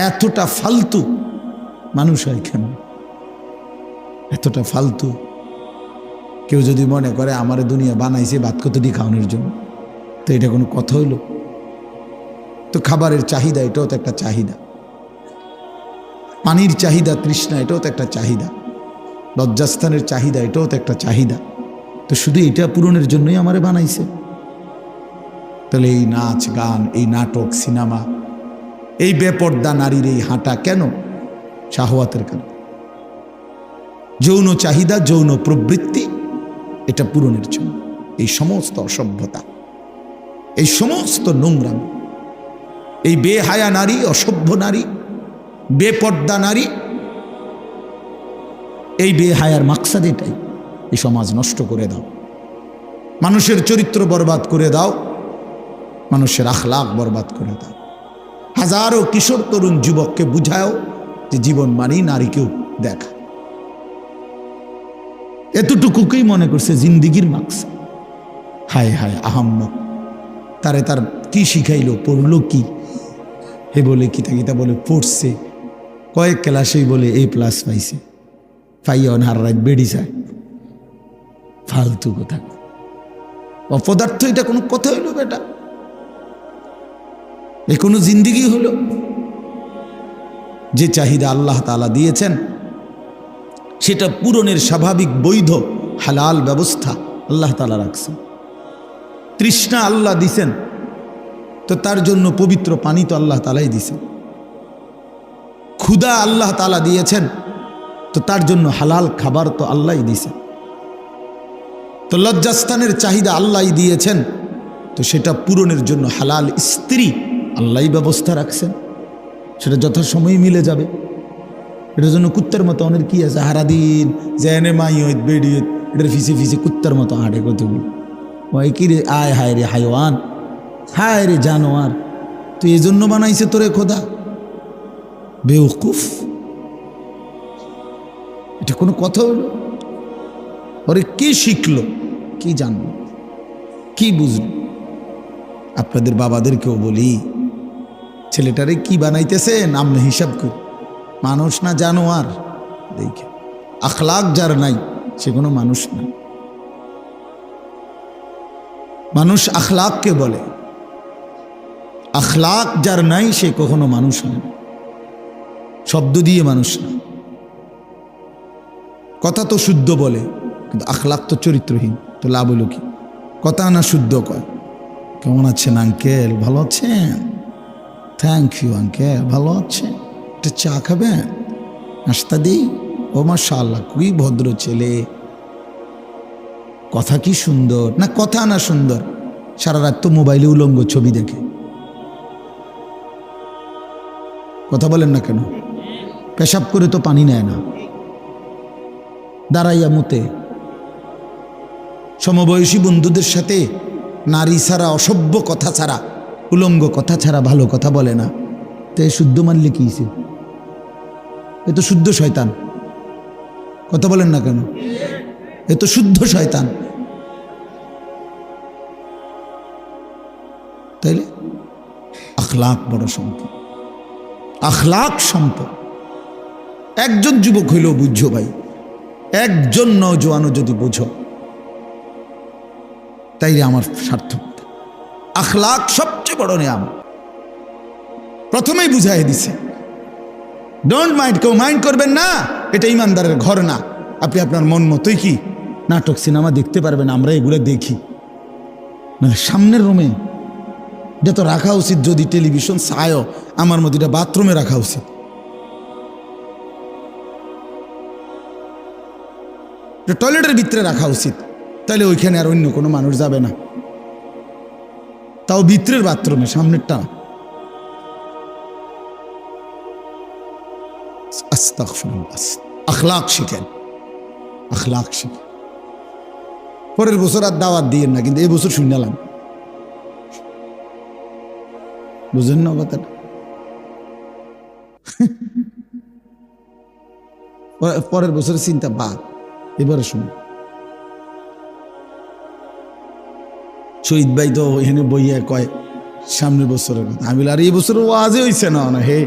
এতটা ফালতু মানুষ হয় কেন? এতটা ফালতু। কেউ যদি মনে করে আমার দুনিয়া বানাইছে ভাত কতটি খাওয়ানোর জন্য, তো এটা কোনো কথা হইল? তো খাবারের চাহিদা, এটাও তো একটা চাহিদা। পানির চাহিদা, তৃষ্ণা, এটাও তো একটা চাহিদা। লজ্জাস্থানের চাহিদা, এটাও তো একটা চাহিদা। তো শুধু এটা পূরণের জন্যই আমারে বানাইছে? তাহলে এই নাচ গান, এই নাটক, সিনেমা, এই বেপর্দা নারীর এই হাঁটা কেন? শাহওয়াতের কারণে। যৌন চাহিদা, যৌন প্রবৃত্তি, এটা পূরণের জন্য। এই সমস্ত অসভ্যতা, এই সমস্ত নোংরামি, এই বেহায়া নারী, অসভ্য নারী, বেপর্দা নারী, এই বেহায়ার মাকসাদ এটাই। এই সমাজ নষ্ট করে দাও, মানুষের চরিত্র বরবাদ করে দাও, মানুষের আখলাক বরবাদ করে দাও। হাজারো কিশোর তরুণ যুবককে বুঝাও যে জীবন মানেই নারীকেও দেখা। এতটুকুকেই মনে করছে জিন্দিগির মাকসাদ। হায় হায় আহাম্মক! তারে তার কি শিখাইলো, পড়লো কি? হে বলে কিতা কিতা বলে পড়ছে, কয়েক ক্লাসেই বলে A+ পাইছে, পাইয়া হার রাত বেড়ি যায়। ফালতু কথা, অপদার্থ। এটা কোনো কথা হইল বেটা? এ কোনো জিন্দিগি হলো? যে চাহিদা আল্লাহ তাআলা দিয়েছেন সেটা পূরণের স্বাভাবিক বৈধ হালাল ব্যবস্থা আল্লাহ তাআলা রাখছেন। তৃষ্ণা আল্লাহ দিছেন, তো তার জন্য পবিত্র পানি তো আল্লাহ তাআলাই দিছেন। ক্ষুধা আল্লাহ তাআলা দিয়েছেন, তো তার জন্য হালাল খাবার তো আল্লাহই দিছেন। তো লজ্জাস্থানের চাহিদা আল্লাহই দিয়েছেন, তো সেটা পূরণের জন্য হালাল স্ত্রী আল্লাহই ব্যবস্থা রাখছেন। সেটা যথাসময়ে মিলে যাবে। এটার জন্য কুত্তার মতো অনেক কি আছে, হারাদিন জেনে মাই হইত বেড়ি হইত, এটার ফিসে ফিসে কুত্তার মতো হাঁটে কতগুলো। ওই কি রে, আয় হায় রে হাইওয়ান, হায় রে জানোয়ার, তো এই জন্য বানাইছে তোরে খোদা? বেওকুফ! এটা কোনো কথা হলো? ওরে কি শিখলো, কি জানলো, কি বুঝলো? আপনাদের বাবাদেরকেও বলি, ছেলেটারে কি বানাইতেছে নাম হিসাব করে, মানুষ না জানোয়ার? দেখে আখলাক যার নাই সে কোনো মানুষ না। মানুষ আখলাককে বলে, আখলাক যার নাই সে কখনো মানুষ নয়। শব্দ দিয়ে মানুষ না। কথা তো শুদ্ধ বলে, কিন্তু আখলাক তো চরিত্রহীন। তো লাভ হলো কি? কথা না শুদ্ধ কয়, কেমন আছেন আঙ্কেল, ভালো আছেন? থ্যাংক ইউ আঙ্কেল, ভালো আছেন? একটা চা খাবেন? নাস্তা দিই? ও মাশাআল্লাহ, খুবই ভদ্র ছেলে, কথা কি সুন্দর। না কথা না সুন্দর, সারা রাত তো মোবাইলে উলঙ্গ ছবি দেখে। কথা বলেন না কেন? পেশাব করে তো পানি নেয় না, দাঁড়াইয়া মুতে। সমবয়সী বন্ধুদের সাথে নারী ছাড়া, অসভ্য কথা ছাড়া, উলঙ্গ কথা ছাড়া ভালো কথা বলে না। তো এ শুদ্ধ মানলে কি হইছে? এ তো শুদ্ধ শয়তান। কথা বলেন না কেন? এ তো শুদ্ধ শয়তান। তাইলে আখলাক বড় সম্পদ, আখলাক সম্পদ। একজন যুবক হইলেও বুঝছো ভাই, একজন নওজোয়ানও যদি বুঝো, তাইলে আমার সার্থকতা। আখলাক সবচেয়ে বড় নিয়ামত। প্রথমেই বুঝাই দিছে, ডোন্ট মাইন্ড, কেউ মাইন্ড করবেন না, এটা ইমানদারের ঘর না। আপনি আপনার মন মতোই কি নাটক সিনেমা দেখতে পারবেন, আমরা এগুলো দেখি। মানে সামনের রুমে এটা তো রাখা উচিত, যদি টেলিভিশন চায়ও আমার মতো এটা বাথরুমে রাখা উচিত। টয়লেটের ভিতরে রাখা উচিত, তাহলে ওইখানে আর অন্য কোনো মানুষ যাবে না। তাও ভিতরের বাথরুমে, সামনেরটা না। আস্তাগফিরুল্লাহ। আখলাক শিখেন, আখলাক শিখেন। পরের বছর আর দাওয়াত দিয়েন না, কিন্তু এই বছর শুনলাম, বুঝেন না কথাটা? পরের বছরের চিন্তা বাদ, এবারে শুনুন। শহীদ ভাই তো এখানে বইয়া কয় সামনের বছরের কথা। আমি আর এই বছর ওয়াজে হইছে না, হে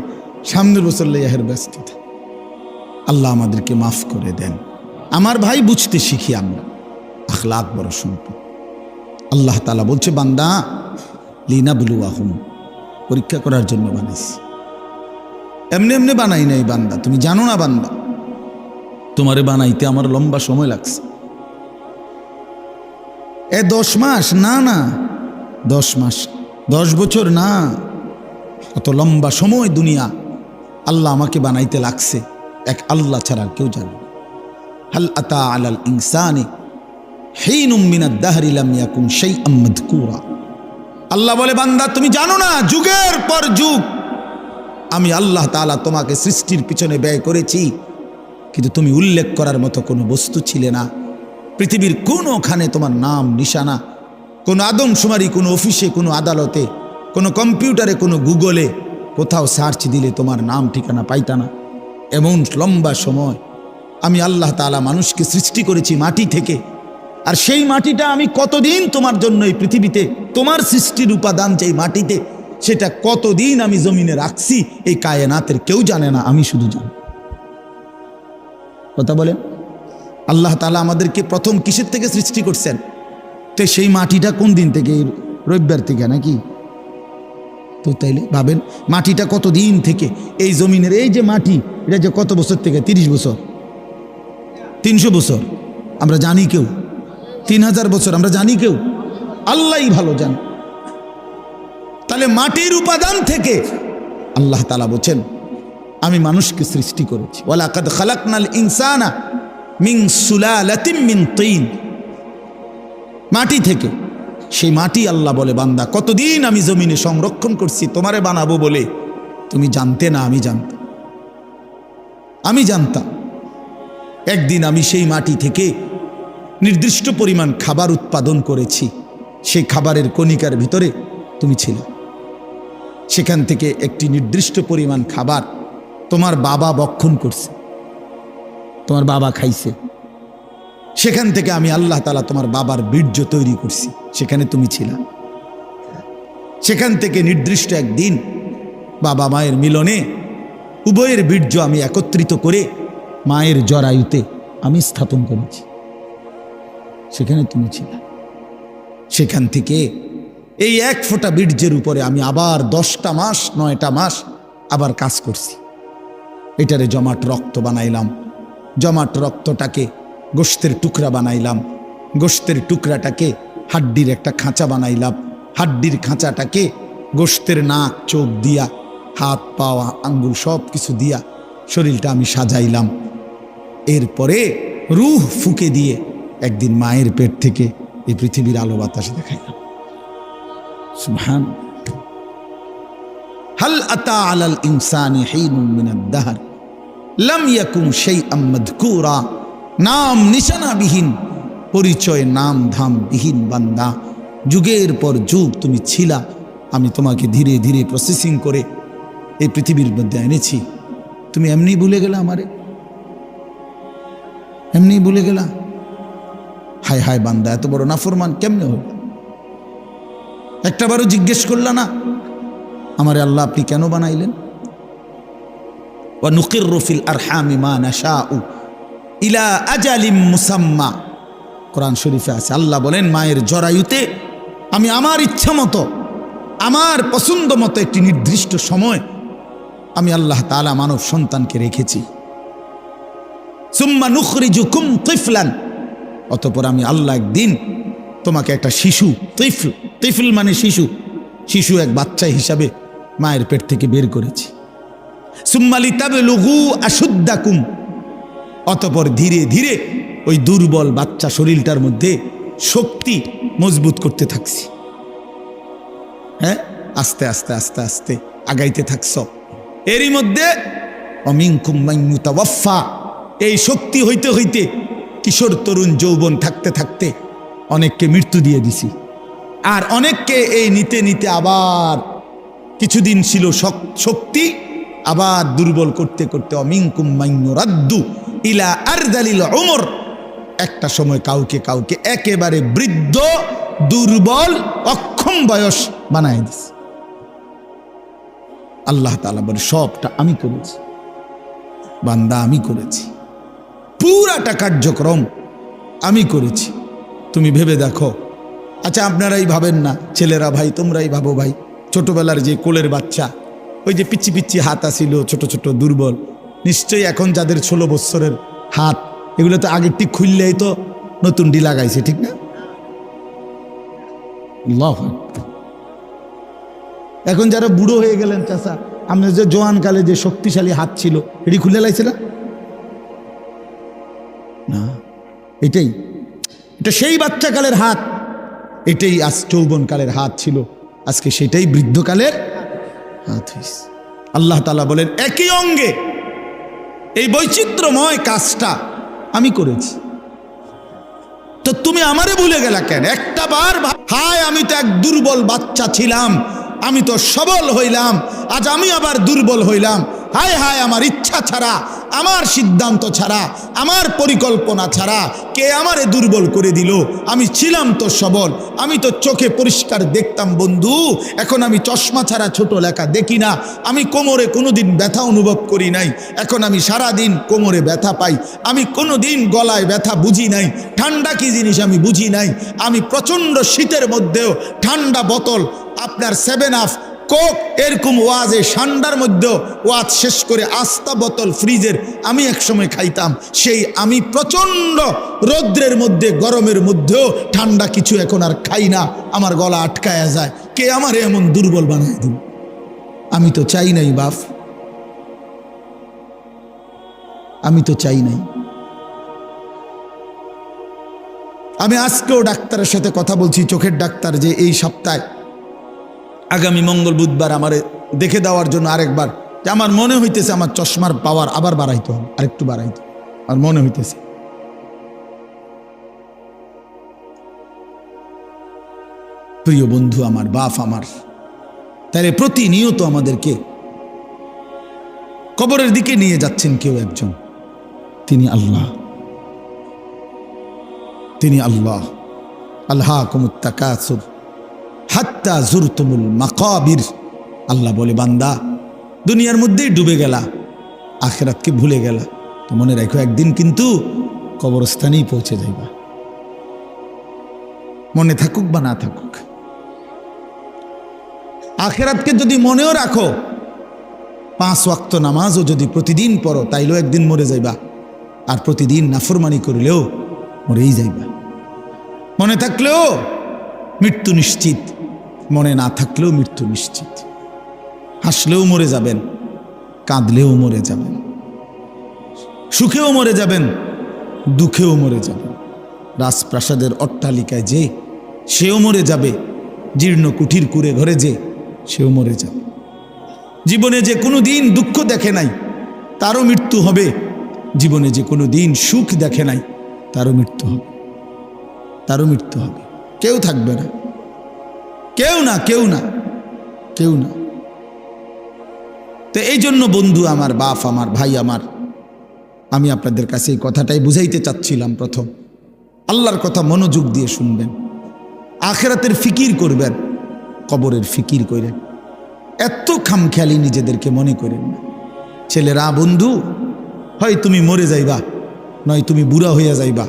সামনের বছর লেয়াহের ব্যস্ততা। আল্লাহ আমাদেরকে মাফ করে দেন। আমার ভাই, বুঝতে শিখি আমরা, আখলাক বড় সম্পদ। আল্লাহ তাআলা বলছে, বান্দা লিনাবলুয়াহুম, পরীক্ষা করার জন্য বানাইছি। এমনি এমনি বানাই নাই বান্দা, তুমি জানো না বান্দা, তোমারে বানাইতে আমার লম্বা সময় লাগছে। 10 মাস না, না 10 মাস, 10 বছর না, কত লম্বা সময় দুনিয়া আল্লাহ আমাকে বানাইতে লাগছে, এক আল্লাহ ছাড়া কেউ জানে। হাল আতা আলাল ইনসানি হিনুম মিনাদ দাহরি লাম ইয়াকুন শাইআম মাযকুরা। আল্লাহ বলে, বান্দা তুমি জানো না, যুগের পর যুগ আমি আল্লাহ তাআলা তোমাকে সৃষ্টির পিছনে ব্যয় করেছি, কিন্তু তুমি উল্লেখ করার মতো কোনো বস্তু ছিলে না। পৃথিবীর কোনোখানে তোমার নাম নিশানা, কোনো আদমশুমারি, কোনো অফিসে, কোনো আদালতে, কোনো কম্পিউটারে, কোনো গুগলে কোথাও সার্চ দিলে তোমার নাম ঠিকানা পাইতা না। এমন লম্বা সময় আমি আল্লাহ তাআলা মানুষকে সৃষ্টি করেছি মাটি থেকে, আর সেই মাটিটা আমি কতদিন তোমার জন্য এই পৃথিবীতে, তোমার সৃষ্টির উপাদান যেই মাটিতে, সেটা কতদিন আমি জমিনে রাখছি, এই কায়নাতের কেউ জানে না, আমি শুধু জানি। কথা বলেন, আল্লাহ তাআলা আমাদেরকে প্রথম কিসের থেকে সৃষ্টি করছেন? তো সেই মাটিটা কোন দিন থেকে? রবিবার থেকে নাকি? তো তাইলে ভাবেন, মাটিটা কতদিন থেকে এই জমিনের, এই যে মাটি, এটা যে কত বছর থেকে? 30 বছর, 300 বছর আমরা জানি কেউ, 3000 বছর আমরা জানি কেউ, আল্লাহই ভালো জান। তাহলে মাটির উপাদান থেকে আল্লাহ তাআলা বলেন, আমি মানুষকে সৃষ্টি করেছি। ওয়ালাকাদ খালাকনাল ইনসানা মিন সুলালাতিন মিন তিন, মাটি থেকে। সেই মাটি আল্লাহ বলে, বান্দা কতদিন আমি জমিনে সংরক্ষণ করছি তোমারে বানাবো বলে, তুমি জানতে না, আমি জানতাম। আমি জানতাম একদিন আমি সেই মাটি থেকে নির্দিষ্ট পরিমাণ খাবার উৎপাদন করেছি, সেই খাবারের কণিকার ভিতরে তুমি ছিলে। সেখান থেকে একটি নির্দিষ্ট পরিমাণ খাবার তোমার বাবা ভক্ষণ করছে, তোমার বাবা খাইছে। সেখান থেকে আমি আল্লাহ তাআলা তোমার বাবার বীর্য তৈরি করছি, সেখানে তুমি ছিলা। সেখান থেকে নির্দিষ্ট একদিন বাবা মায়ের মিলনে উভয়ের বীর্য আমি একত্রিত করে মায়ের জরায়ুতে আমি স্থাপন করেছি, সেখানে তুমি ছিলা। সেখান থেকে এই 1 ফোঁটা বীর্যের উপরে আমি আবার 10টা মাস 9টা মাস আবার কাজ করছি। এটারে জমাট রক্ত বানাইলাম, জমাট রক্তটাকে গোশতের টুকরা বানাইলাম, গোশতের টুকরাটাকে হাড্ডির একটা খাঁচা বানাইলাম, হাড্ডির খাঁচাটাকে গোশতের নাক চোখ দিয়া, হাত পা আঙ্গুল সব কিছু দিয়া শরীরটা আমি সাজাইলাম। এরপরে রূহ ফুঁকে দিয়ে একদিন মায়ের পেট থেকে এই পৃথিবীর আলো বাতাস দেখাইলাম। সুবহান। হাল আতা আলাল ইনসানি হিনুম মিনাদ দাহর লাম ইয়াকুন শাইআম মাযকুরা, নাম নিশানাবিহীন, পরিচয় নাম ধাম বিহীন বান্দা, যুগের পর যুগ তুমি ছিলা। আমি তোমাকে ধীরে ধীরে প্রসেসিং করে এই পৃথিবীর মধ্যে এনেছি। তুমি এমনি ভুলে গেলা আমারে, এমনি ভুলে গেলা? হায় হায় বান্দা, এত বড় নাফরমান কেমনে হল? একটাবারও জিজ্ঞেস করলা না আমারে আল্লাহ আপনি কেন বানাইলেন? ওয়া নুকিররু ফিল আরহামি মা নাশাউ ইলা আজালিম মুসাম্মা, কোরআন শরীফে আছে। আল্লাহ বলেন, মায়ের জরায়ুতে আমি আমার ইচ্ছা মতো, আমার পছন্দ মতো একটি নির্দিষ্ট সময় আমি আল্লাহ তাআলা মানব সন্তানকে রেখেছি। সুম্মা নুখরিজুকুম তিফলান, অতঃপর আমি আল্লাহ একদিন তোমাকে একটা শিশু, তিফল, তিফল মানে শিশু, শিশু এক বাচ্চা হিসাবে মায়ের পেট থেকে বের করেছি। সুম্মা লিতাবলুগু আশুদ্দাকুম, অতঃপর ধীরে ধীরে ওই দুর্বল বাচ্চা শরীরটার মধ্যে শক্তি মজবুত করতে থাকছি। হ্যাঁ, আস্তে আস্তে আস্তে আস্তে আগাইতে থাকছ। এরই মধ্যে অমিনকুম মান ইউতাওয়াফা, এই শক্তি হইতে হইতে কিশোর তরুণ যৌবন থাকতে থাকতে অনেককে মৃত্যু দিয়ে দিছি, আর অনেককে এই নিতে নিতে আবার কিছুদিন ছিল শক্তি, আবার দুর্বল করতে করতে অমিনকুম মান ইউরাদ্দু ইলা আরদালিল উমর, একটা সময় কাউকে কাউকে একেবারে বৃদ্ধ দুর্বল অক্ষম বয়স বানায় দিছে। আল্লাহ তাআলা বলে সবটা আমি করেছি বান্দা, আমি করেছি, পুরাটা কার্যক্রম আমি করেছি। তুমি ভেবে দেখো। আচ্ছা, আপনারাই ভাবেন না, ছেলেরা ভাই, তোমরাই ভাবো ভাই, ছোটবেলার যে কোলের বাচ্চা, ওই যে পিচ্ছি পিচ্ছি হাত আসিল, ছোট ছোট দুর্বল, নিশ্চয়ই এখন যাদের 16 বছরের হাত, এগুলো তো আগের ঠিক খুললেই তো নতুন ডি লাগাইছে, ঠিক না? আল্লাহু আকবার। এখন যারা বুড়ো হয়ে গেলেন, চাচা, আপনার যে জোয়ানকালে যে শক্তিশালী হাত ছিল, এটি খুলে লাইছে না? না, এটা সেই বাচ্চাকালের হাত, এটাই আজ যৌবনকালের হাত ছিল, আজকে সেটাই বৃদ্ধকালের হাত হয়েছে। আল্লাহ তাআলা বলেন একই অঙ্গে এই বৈচিত্র্যময় কাজটা আমি করেছি, তো তুমি আমারে ভুলে গেলা কেন? একটা বার হায়, আমি তো এক দুর্বল বাচ্চা ছিলাম, আমি তো সবল হইলাম, আজ আমি আবার দুর্বল হইলাম। হায় হায়, আমার ইচ্ছা ছাড়া, আমার সিদ্ধান্ত ছাড়া, আমার পরিকল্পনা ছাড়া কে আমারে দুর্বল করে দিল? আমি ছিলাম তো সবল, আমি তো চোখে পরিষ্কার দেখতাম বন্ধু, এখন আমি চশমা ছাড়া ছোট লেখা দেখি না, আমি কোমরে কোনোদিন ব্যথা অনুভব করি নাই, এখন আমি সারাদিন কোমরে ব্যথা পাই, আমি কোনোদিন গলায় ব্যথা বুঝি নাই, ঠান্ডা কি জিনিস আমি বুঝি নাই, আমি প্রচণ্ড শীতের মধ্যেও ঠান্ডা বোতল, আপনার 7 আপ, কোক, এরকম ওয়াজে ঠান্ডার মধ্যেও ওয়াজ শেষ করে আস্তা বোতল ফ্রিজের আমি একসময় খাইতাম, সেই আমি প্রচণ্ড রৌদ্রের মধ্যে গরমের মধ্যেও ঠান্ডা কিছু এখন আর খাই না, আমার গলা আটকায়া যায়। কে আমার এমন দুর্বল বানায় দিল? আমি তো চাই নাই বাপ, আমি তো চাই নাই। আমি আজকেও ডাক্তারের সাথে কথা বলছি, চোখের ডাক্তার, যে এই সপ্তাহে আগামী মঙ্গল বুধবার আমারে দেখে দেওয়ার জন্য আরেকবার, যে আমার মনে হইতেছে আমার চশমার পাওয়ার আবার বাড়াইতে হবে, আরেকটু বাড়াইতে আর মনে হইতেছে। প্রিয় বন্ধু আমার, বাপ আমার, তাহলে প্রতিনিয়ত আমাদেরকে কবরের দিকে নিয়ে যাচ্ছেন কেউ একজন, তিনি আল্লাহ, তিনি আল্লাহ। আলহাকুমুত তাকাসুর হাত্তা জুরতুমুল মাকাবির। আল্লাহ বলে বান্দা, দুনিয়ার মধ্যেই ডুবে গেলা, আখিরাতকে ভুলে গেলা, তো মনে রাখো একদিন কিন্তু কবরস্থানেই পৌঁছে যাইবা, মনে থাকুক বা না থাকুক। আখিরাতকে যদি মনেও রাখো, 5 ওয়াক্ত নামাজও যদি প্রতিদিন পড়ো, তাইলেও একদিন মরে যাইবা, আর প্রতিদিন নাফরমানি করলেও মরেই যাইবা। মনে থাকলেও মৃত্যু নিশ্চিত, মনে না থাকলেও মৃত্যু নিশ্চিত। হাসলেও মরে যাবেন, কাঁদলেও মরে যাবেন, সুখেও মরে যাবেন, দুঃখেও মরে যাবেন। রাজপ্রাসাদের অট্টালিকায় যে, সেও মরে যাবে, জীর্ণ কুঠির কুড়ে ঘরে যে, সেও মরে যাবে। জীবনে যে কোনো দিন দুঃখ দেখে নাই, তারও মৃত্যু হবে। জীবনে যে কোনো দিন সুখ দেখে নাই, তারও মৃত্যু হবে, তারও মৃত্যু হবে। কেউ থাকবে না, কেউ না, কেউ না, কেউ না। তো এই জন্য বন্ধু আমার, বাপ আমার, ভাই আমার, আমি আপনাদের কাছে এই কথাটাই বুঝাইতে চাচ্ছিলাম। প্রথম, আল্লাহর কথা মনোযোগ দিয়ে শুনবেন, আখিরাতের ফিকির করবেন, কবরের ফিকির করেন। এত খামখেয়ালি নিজেদেরকে মনে করেন না। ছেলেরা, বন্ধু, হয় তুমি মরে যাইবা, নয় তুমি বুড়া হইয়া যাইবা,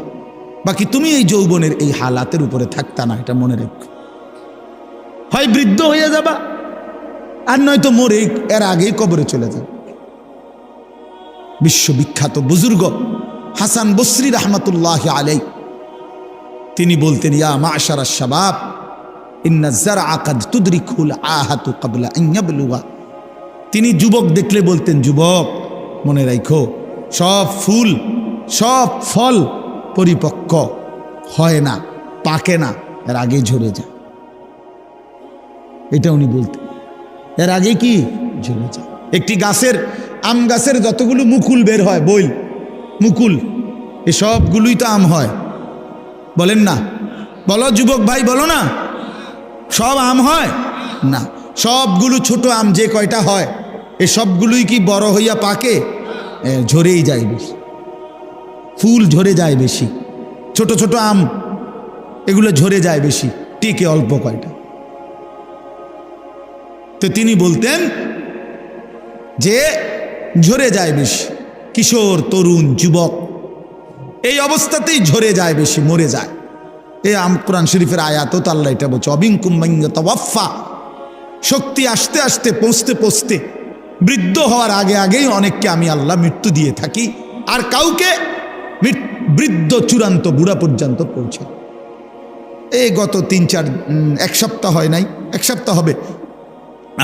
বাকি তুমি এই যৌবনের এই হালাতের উপরে থাকতা না, এটা মনে রাখো। হয় বৃদ্ধ হইয়া যাবা, আর নয়তো মরে এর আগেই কবরে চলে যাবে। বিশ্ববিখ্যাত বুজুর্গ হাসান বসরি রহমতুল্লাহ আলাই, তিনি বলতেন, ইয়া মাশারাশ শাবাব ইন্না যারআ কাদ তুদরিকুল আহাতু ক্বাবলা আন ইয়াবলুগা। তিনি যুবক দেখলে বলতেন, যুবক মনে রাখো, সব ফুল, সব ফল পরিপক্ক হয় না, পাকে না, এর আগে ঝরে যায়। এটা উনি বলতেন। এর আগে কি ঝরে যায়। একটি গাছের আম গাছের যতগুলো মুকুল বের হয়, বইল মুকুল, এ সবগুলোই তো আম হয়, বলেন না? বলো যুবক ভাই, বলো না, সব আম হয় না, সবগুলো ছোট আম যে কয়টা হয় এ সবগুলোই কি বড় হইয়া পাকে? ঝরেই যায় বেশি, ফুল ঝরে যায় বেশি, ছোট ছোট আম এগুলো ঝরে যায় বেশি, টিকে অল্প কয়টা। তো তিনি বলতেন যে ঝরে যায় বেশি, কিশোর তরুণ যুবক এই অবস্থাতেই ঝরে যায় বেশি, মরে যায়। এই কোরআন শরীফের আয়াতও তো আল্লাহ এটা বলছে, অবিনকুম মান ইয়াতাওয়াফা, শক্তি আসতে আসতে পৌঁছতে পৌঁছতে বৃদ্ধ হওয়ার আগে আগেই অনেককে আমি আল্লাহ মৃত্যু দিয়ে থাকি, আর কাউকে বৃদ্ধ চূড়ান্ত বুড়া পর্যন্ত পৌঁছে। এই গত 1 সপ্তাহ হয় নাই, 1 সপ্তাহ হবে,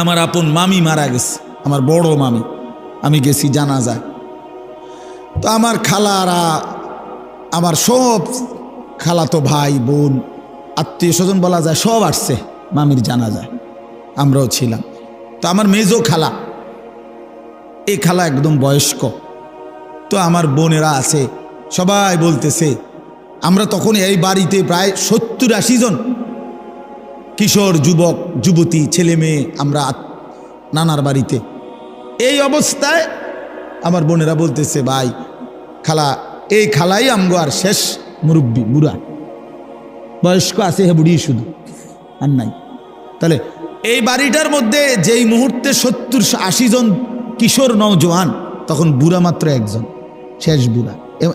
আমার আপন মামি মারা গেছে, আমার বড় মামি। আমি গেছি জানাজায়। তো আমার খালারা, আমার সব খালাতো ভাই বোন আত্মীয় স্বজন বলা যায় সব আসছে মামির জানাজায়, আমরাও ছিলাম। তো আমার মেজো খালা, এই খালা একদম বয়স্ক, তো আমার বোনেরা আছে, সবাই বলতেছে, আমরা তখন এই বাড়িতে প্রায় 70-80 জন কিশোর যুবক যুবতী ছেলে মেয়ে, আমরা নানার বাড়িতে। এই অবস্থায় আমার বোনেরা বলতেছে, ভাই খালা, এই খালাই আমগো আর শেষ মুরব্বী, বুড়া বয়স্ক আছে, হে বুড়ি শুধু আর নাই। তাহলে এই বাড়িটার মধ্যে যেই মুহূর্তে 70-80 জন কিশোর নওজোয়ান, তখন বুড়া মাত্র একজন, শেষ বুড়া।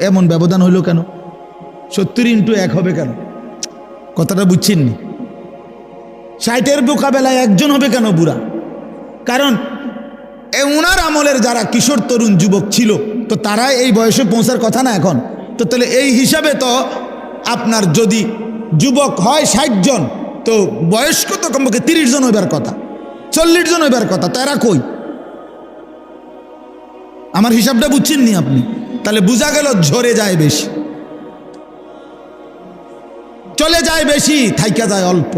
এমন ব্যবধান হইল কেন? 70 × 1 হবে কেন? কথাটা বুঝছেন নি? 60-এর মোকাবেলায় একজন হবে কেন বুড়া? কারণ ওনার আমলের যারা কিশোর তরুণ যুবক ছিল, তো তারা এই বয়সে পৌঁছার কথা না এখন। তো তাহলে এই হিসাবে তো আপনার যদি যুবক হয় 60 জন, তো বয়স্ক তো কমপক্ষে 30 জন হইবার কথা, 40 জন হইবার কথা, তো এরা কই? আমার হিসাবটা বুঝছেন নি আপনি? তাহলে বোঝা গেল ঝরে যায় বেশি, চলে যায় বেশি, থাইকা যায় অল্প,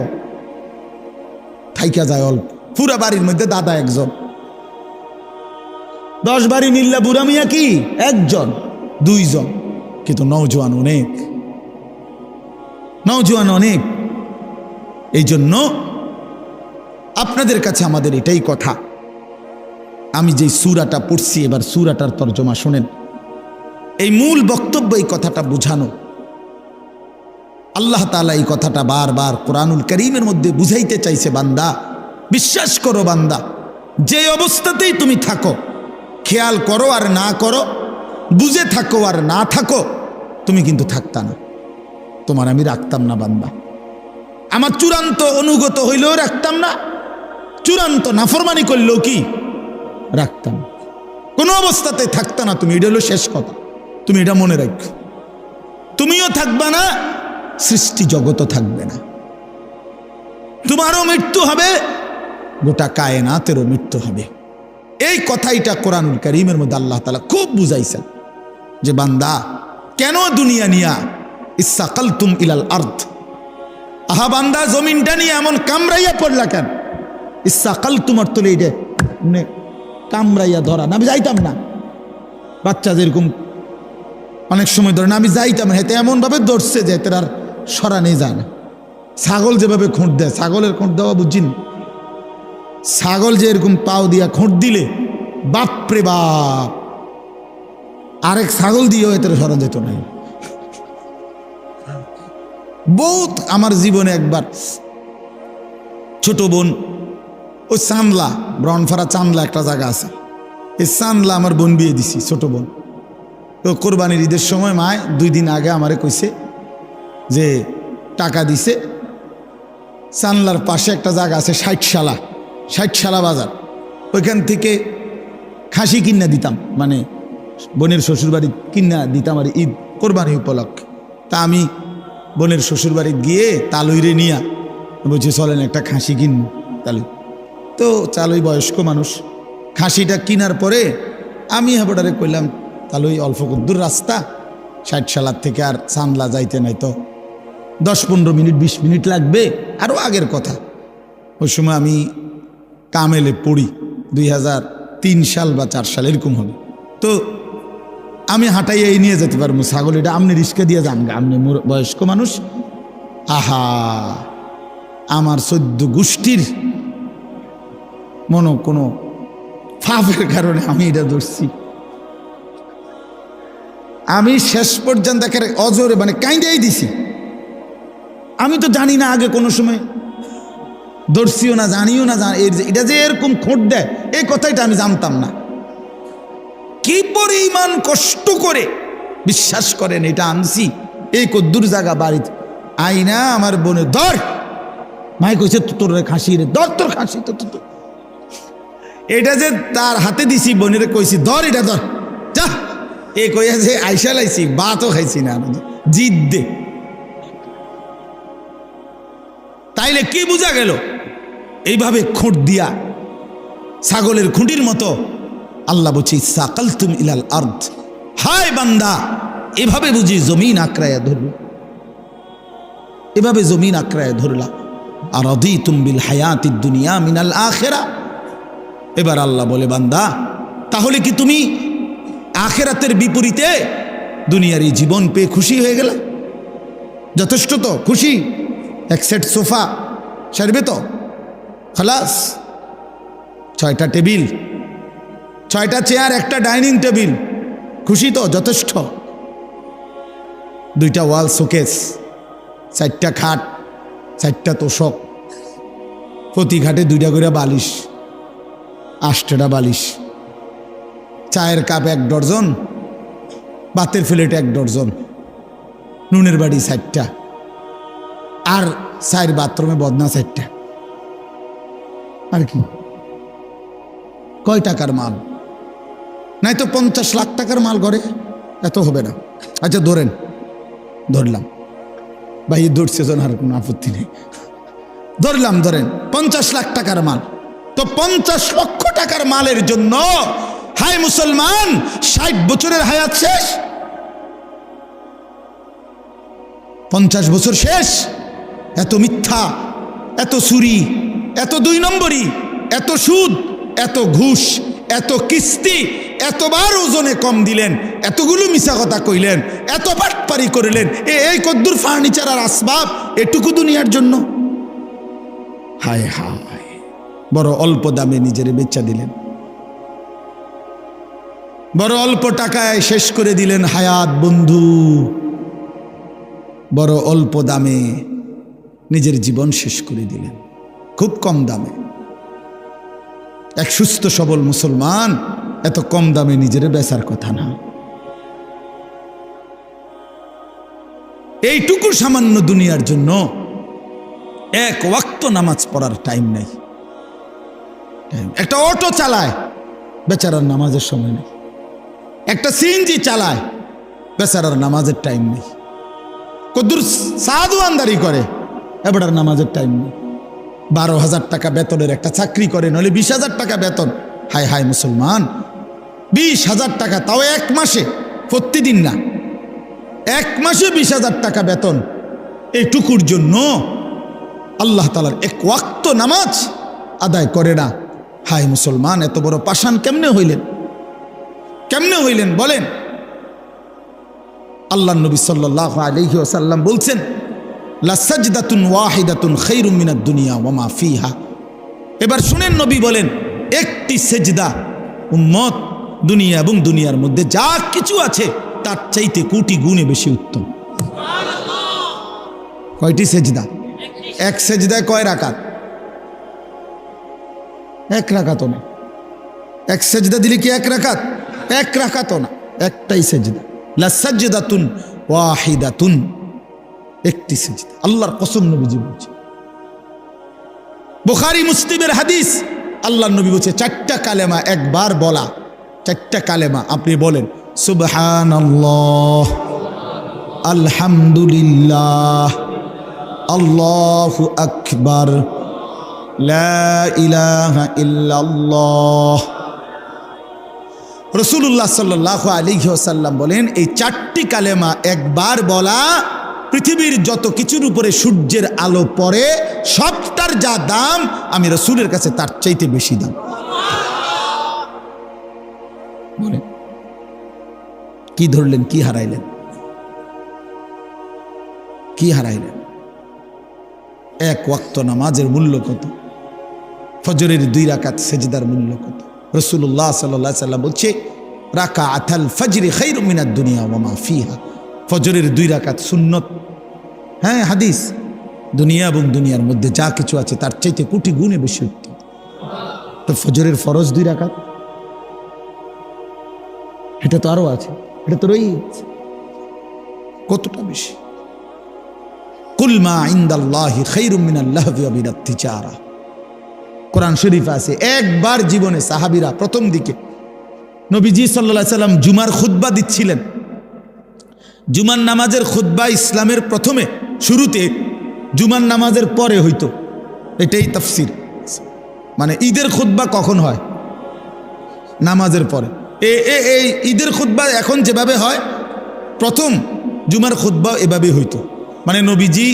থাইকা যায় অল্প। পুরা বাড়ির মধ্যে দাদা একজন, 10 বাড়ি মিল্লা বুড়া মিয়া কি একজন 2 জন, কিন্তু নওজোয়ান অনেক, নওজোয়ান অনেক। এই জন্য আপনাদের কাছে আমাদের এটাই কথা, আমি যে সূরাটা পড়ছি এবার সূরাটার তরজমা শুনেন। এই মূল বক্তব্য এই কথাটা বুঝানো, আল্লাহ তাআলা এই কথাটা বারবার কোরআনুল কারীমের মধ্যে বুঝাইতে চাইছে, বান্দা বিশ্বাস করো, বান্দা যে অবস্থাতেই তুমি থাকো, খেয়াল করো আর না করো, বুঝে থাকো আর না থাকো, তুমি কিন্তু থাকতা না, তোমার আমি রাখতাম না বান্দা। আমার চূড়ান্ত অনুগত হইলেও রাখতাম না, চূড়ান্ত নাফরমানি করলেও কি রাখতাম, কোনো অবস্থাতে থাকতা না তুমি। এটা হলো শেষ কথা, তুমি এটা মনে রাখো। তুমিও থাকবা না, সৃষ্টি জগতও থাকবে না, তোমারও মৃত্যু হবে, গোটা কায়নাতেরও মৃত্যু হবে। এই কথাইটা কোরআনুল কারীমের মধ্যে আল্লাহ তাআলা খুব বুঝাইছেন যে বান্দা কেন দুনিয়া নিয়া ইসসাকালতুম ইলাল আরদ, আহা বান্দা জমিনটা নিয়ে এমন কামড়াইয়া পড়লা কেন? ইসসাকালতুম অর্থ এইটা মানে কামড়াইয়া ধরা না। আমি যাইতাম না, বাচ্চা যেরকম অনেক সময় ধরে না, আমি যাইতাম না, হেতে এমনভাবে ধরছে যে এতে আর সরানি যায় না। ছাগল যেভাবে খোঁট দেয়, ছাগলের খোঁট দেওয়া বুঝিন, ছাগল যে এরকম পাও দিয়া খোঁট দিলে বাপরে বাপ, আরেক ছাগল দিয়েও এতে সরা যেত না। বহুত আমার জীবনে একবার ছোট বোন, ওই চান্দলা, ব্রনফারা চান্দলা একটা জায়গা আছে, এই চান্দলা আমার বোন বিয়ে দিছি, ছোট বোন। তো কোরবানির ঈদের সময় মায় 2 দিন আগে আমারে কইছে যে টাকা দিছে, চান্দলার পাশে একটা জায়গা আছে 60 বাজার, ওইখান থেকে খাসি কিনা দিতাম, মানে বোনের শ্বশুরবাড়ি কিনা দিতাম আর ঈদ কোরবানি উপলক্ষে। তা আমি বোনের শ্বশুরবাড়ি গিয়ে তালুইরে নিয়া বলছি চলেন একটা খাসি কিনবো তালুই। তো চালুই বয়স্ক মানুষ, খাসিটা কিনার পরে আমি হাবড়ারে কইলাম, তালুই অল্প দূর রাস্তা, 60 থেকে আর চান্দলা যাইতে নাই তো 10-15 মিনিট 20 মিনিট লাগবে, আরও আগের কথা। ওই সময় আমি কামেলে পড়ি, 2003 সাল বা 4 সাল এরকম হবে। তো আমি হাঁটাই এই নিয়ে যেতে পারবো ছাগল, এটা আপনি রিস্কা দিয়ে যান গা, আপনি বয়স্ক মানুষ। আহা, আমার 14 গোষ্ঠীর কোনো ফাফের কারণে আমি এটা ধরছি। আমি শেষ পর্যন্ত অজরে মানে কাইন্দাই দিছি। আমি তো জানি না আগে কোনো সময় ধরছিও না, জানিও না, এটা যে এরকম খোঁট দেয় এই কথাটা আমি জানতাম না। কি পরিমাণ কষ্ট করে বিশ্বাস করেন এটা আনছি এই কদ্দুর জায়গা বাড়িতে আইনা আমার বোনে ধর, মাই কইছে তোর খাসি রে, ধর তোর খাসি তো। এটা যে তার হাতে দিছি, বোনের কইছি ধর, এটা ধর যা, এ কইয়া যে আইসা লাইছি, ভাতও খাইছি না, জিদ দে। তাইলে কি বোঝা গেল? এইভাবে খুঁট দিয়া ছাগলের খুঁটির মতো আল্লাহ বলছি সাকালতুম ইলাল আরদ, হায় বান্দা এভাবে বুঝি জমিন আঁকড়ায়া ধরল, এভাবে জমিন আঁকড়ায়া ধরলা। আর রাদিতুম বিল হায়াতিদ দুনিয়া মিনাল আখিরা। এবার আল্লাহ বলে বান্দা তাহলে কি তুমি আখিরাতের বিপরীতে দুনিয়ার এই জীবন পেয়ে খুশি হয়ে গেল? যথেষ্ট তো খুশি? এক সেট সোফা সারবে তো, খালাস। 6টা টেবিল, 6টা চেয়ার, একটা ডাইনিং টেবিল, খুশি তো? যথেষ্ট। 2টা ওয়াল শোকেস, 4টা খাট, 4টা তোষক, প্রতি ঘাটে 2টা করে বালিশ, 8টা বালিশ, চায়ের কাপ 1 ডজন, ভাতের প্লেট 1 ডজন, নুনের বাড়ি 4টা, আর 4 বাথরুমে বদনা 4টা। আর কি কয় টাকার মাল? নাই তো 50 লাখ টাকার মাল করে, এত হবে না। আচ্ছা ধরেন, ধরলাম ভাই, ধরছে জন, আর কোনো আপত্তি নেই, ধরলাম ধরেন 50 লাখ টাকার মাল। তো 50 লক্ষ টাকার মালের জন্য হায় মুসলমান 60 বছরের হায়াত শেষ, 50 বছর শেষ। এত মিথ্যা, এত চুরি, এত 2 নম্বরি, এত সুদ, এত ঘুষ, এত কিস্তি, এতবার ওজনে কম দিলেন, এতগুলো মিছা কথা কইলেন, এত বাটপারি করলেন, এই কদ্দুর ফার্নিচার আর আসবাব এটুকু দুনিয়ার জন্য। হায় হায়, বড় অল্প দামে নিজের বেচা দিলেন, বড় অল্প টাকায় শেষ করে দিলেন হায়াত বন্ধু, বড় অল্প দামে নিজের জীবন শেষ করে দিলেন, খুব কম দামে। এক সুস্থ সবল মুসলমান এত কম দামে নিজের বেচার কথা না। এইটুকু সামান্য দুনিয়ার জন্য 1 ওয়াক্ত নামাজ পড়ার টাইম নেই। একটা অটো চালায়, বেচারার নামাজের সময় নেই। একটা সিএনজি চালায়, বেচারার নামাজের টাইম নেই। কদ্দুর সাধুয়ানদারি করে, এবারে নামাজের টাইম নেই। 12,000 টাকা বেতনের একটা চাকরি করে, নইলে 20,000 টাকা বেতন। হায় হায় মুসলমান, 20,000 টাকা, তাও 1 মাসে, প্রতিদিন না, 1 মাসে 20,000 টাকা বেতন। এইটুকুর জন্য আল্লাহ তাআলার 1 ওয়াক্ত নামাজ আদায় করে না। হায় মুসলমান, এত বড় পাষাণ কেমনে হইলেন? কেমনে হইলেন বলেন? আল্লাহ নবী সাল্লাল্লাহু আলাইহি ওয়াসাল্লাম বলছেন, লা সাজদাতুন ওয়াহিদাতুন খায়রুম মিনাদ দুনিয়া ওয়া মা ফিহা। এবার শুনেন, নবী বলেন, একটি সেজদা উম্মত দুনিয়া এবং দুনিয়ার মধ্যে যা কিছু আছে তার চাইতে কোটি গুণে বেশি উত্তম। কয়টি সেজদা? 1 সেজদায় কয় রাকাত? 1 রাকাতও না। 1 সেজদা দিলে কি 1 রাকাত? 1 রাকাতও না, একটাই সেজদা। লা সাজদাতুন ওয়াহিদাতুন, একটি সেজদা। আল্লাহর কসম নবীজি বলছে, বুখারী মুসলিমের হাদিস। আল্লাহর নবী বলছে 4টা কালেমা একবার বলা, 4টা কালেমা আপনি বলেন, সুবহানাল্লাহ, আলহামদুলিল্লাহ, আল্লাহু আকবার, লা ইলাহা ইল্লাল্লাহ। রাসূলুল্লাহ সাল্লাল্লাহু আলাইহি ওয়াসাল্লাম বলেন, এই 4টি কালেমা একবার বলা পৃথিবীর যত কিছুর উপরে সূর্যের আলো পড়ে সবটার যা দাম আমি রাসূলের কাছে তার চাইতে বেশি দাম। বলেন কি ধরলেন, কি হারাইলেন, কি হারাইলেন? এক ওয়াক্ত নামাজের মূল্য কত? ফজরের 2 রাকাত সেজদার মূল্য কত? রাসূলুল্লাহ সাল্লাল্লাহু আলাইহি সাল্লাম বলছে রাকাআতুল ফজরি খায়রুম মিনাদ দুনিয়া ওয়া মা ফিহা। ফজরের 2 রাকাত সুন্নত, হ্যাঁ হাদিস, দুনিয়া এবং দুনিয়ার মধ্যে যা কিছু আছে তার চাইতে কোটি গুণে বেশি উত্তম। তো ফজরের ফরজ 2 রাকাত, এটা তো আরো আছে, এটা তো রয়েছে, কতটা বেশি। কুল মা ইনদাল্লাহি খায়রুম মিনাল লাহবি ওয়া মিনাত তিজারা। কোরআন শরীফ আছে। একবার জীবনে সাহাবীরা প্রথম দিকে নবীজি সাল্লাল্লাহু আলাইহি সাল্লাম জুমার খুতবা দিচ্ছিলেন। জুমার নামাজের খুতবা ইসলামের প্রথমে শুরুতে জুমার নামাজের পরে হইতো, এটাই তাফসীর। মানে ঈদের খুতবা কখন হয়? নামাজের পরে। এই ঈদের খুতবা এখন যেভাবে হয়, প্রথম জুমার খুতবা এভাবে হইতো। মানে নবীজি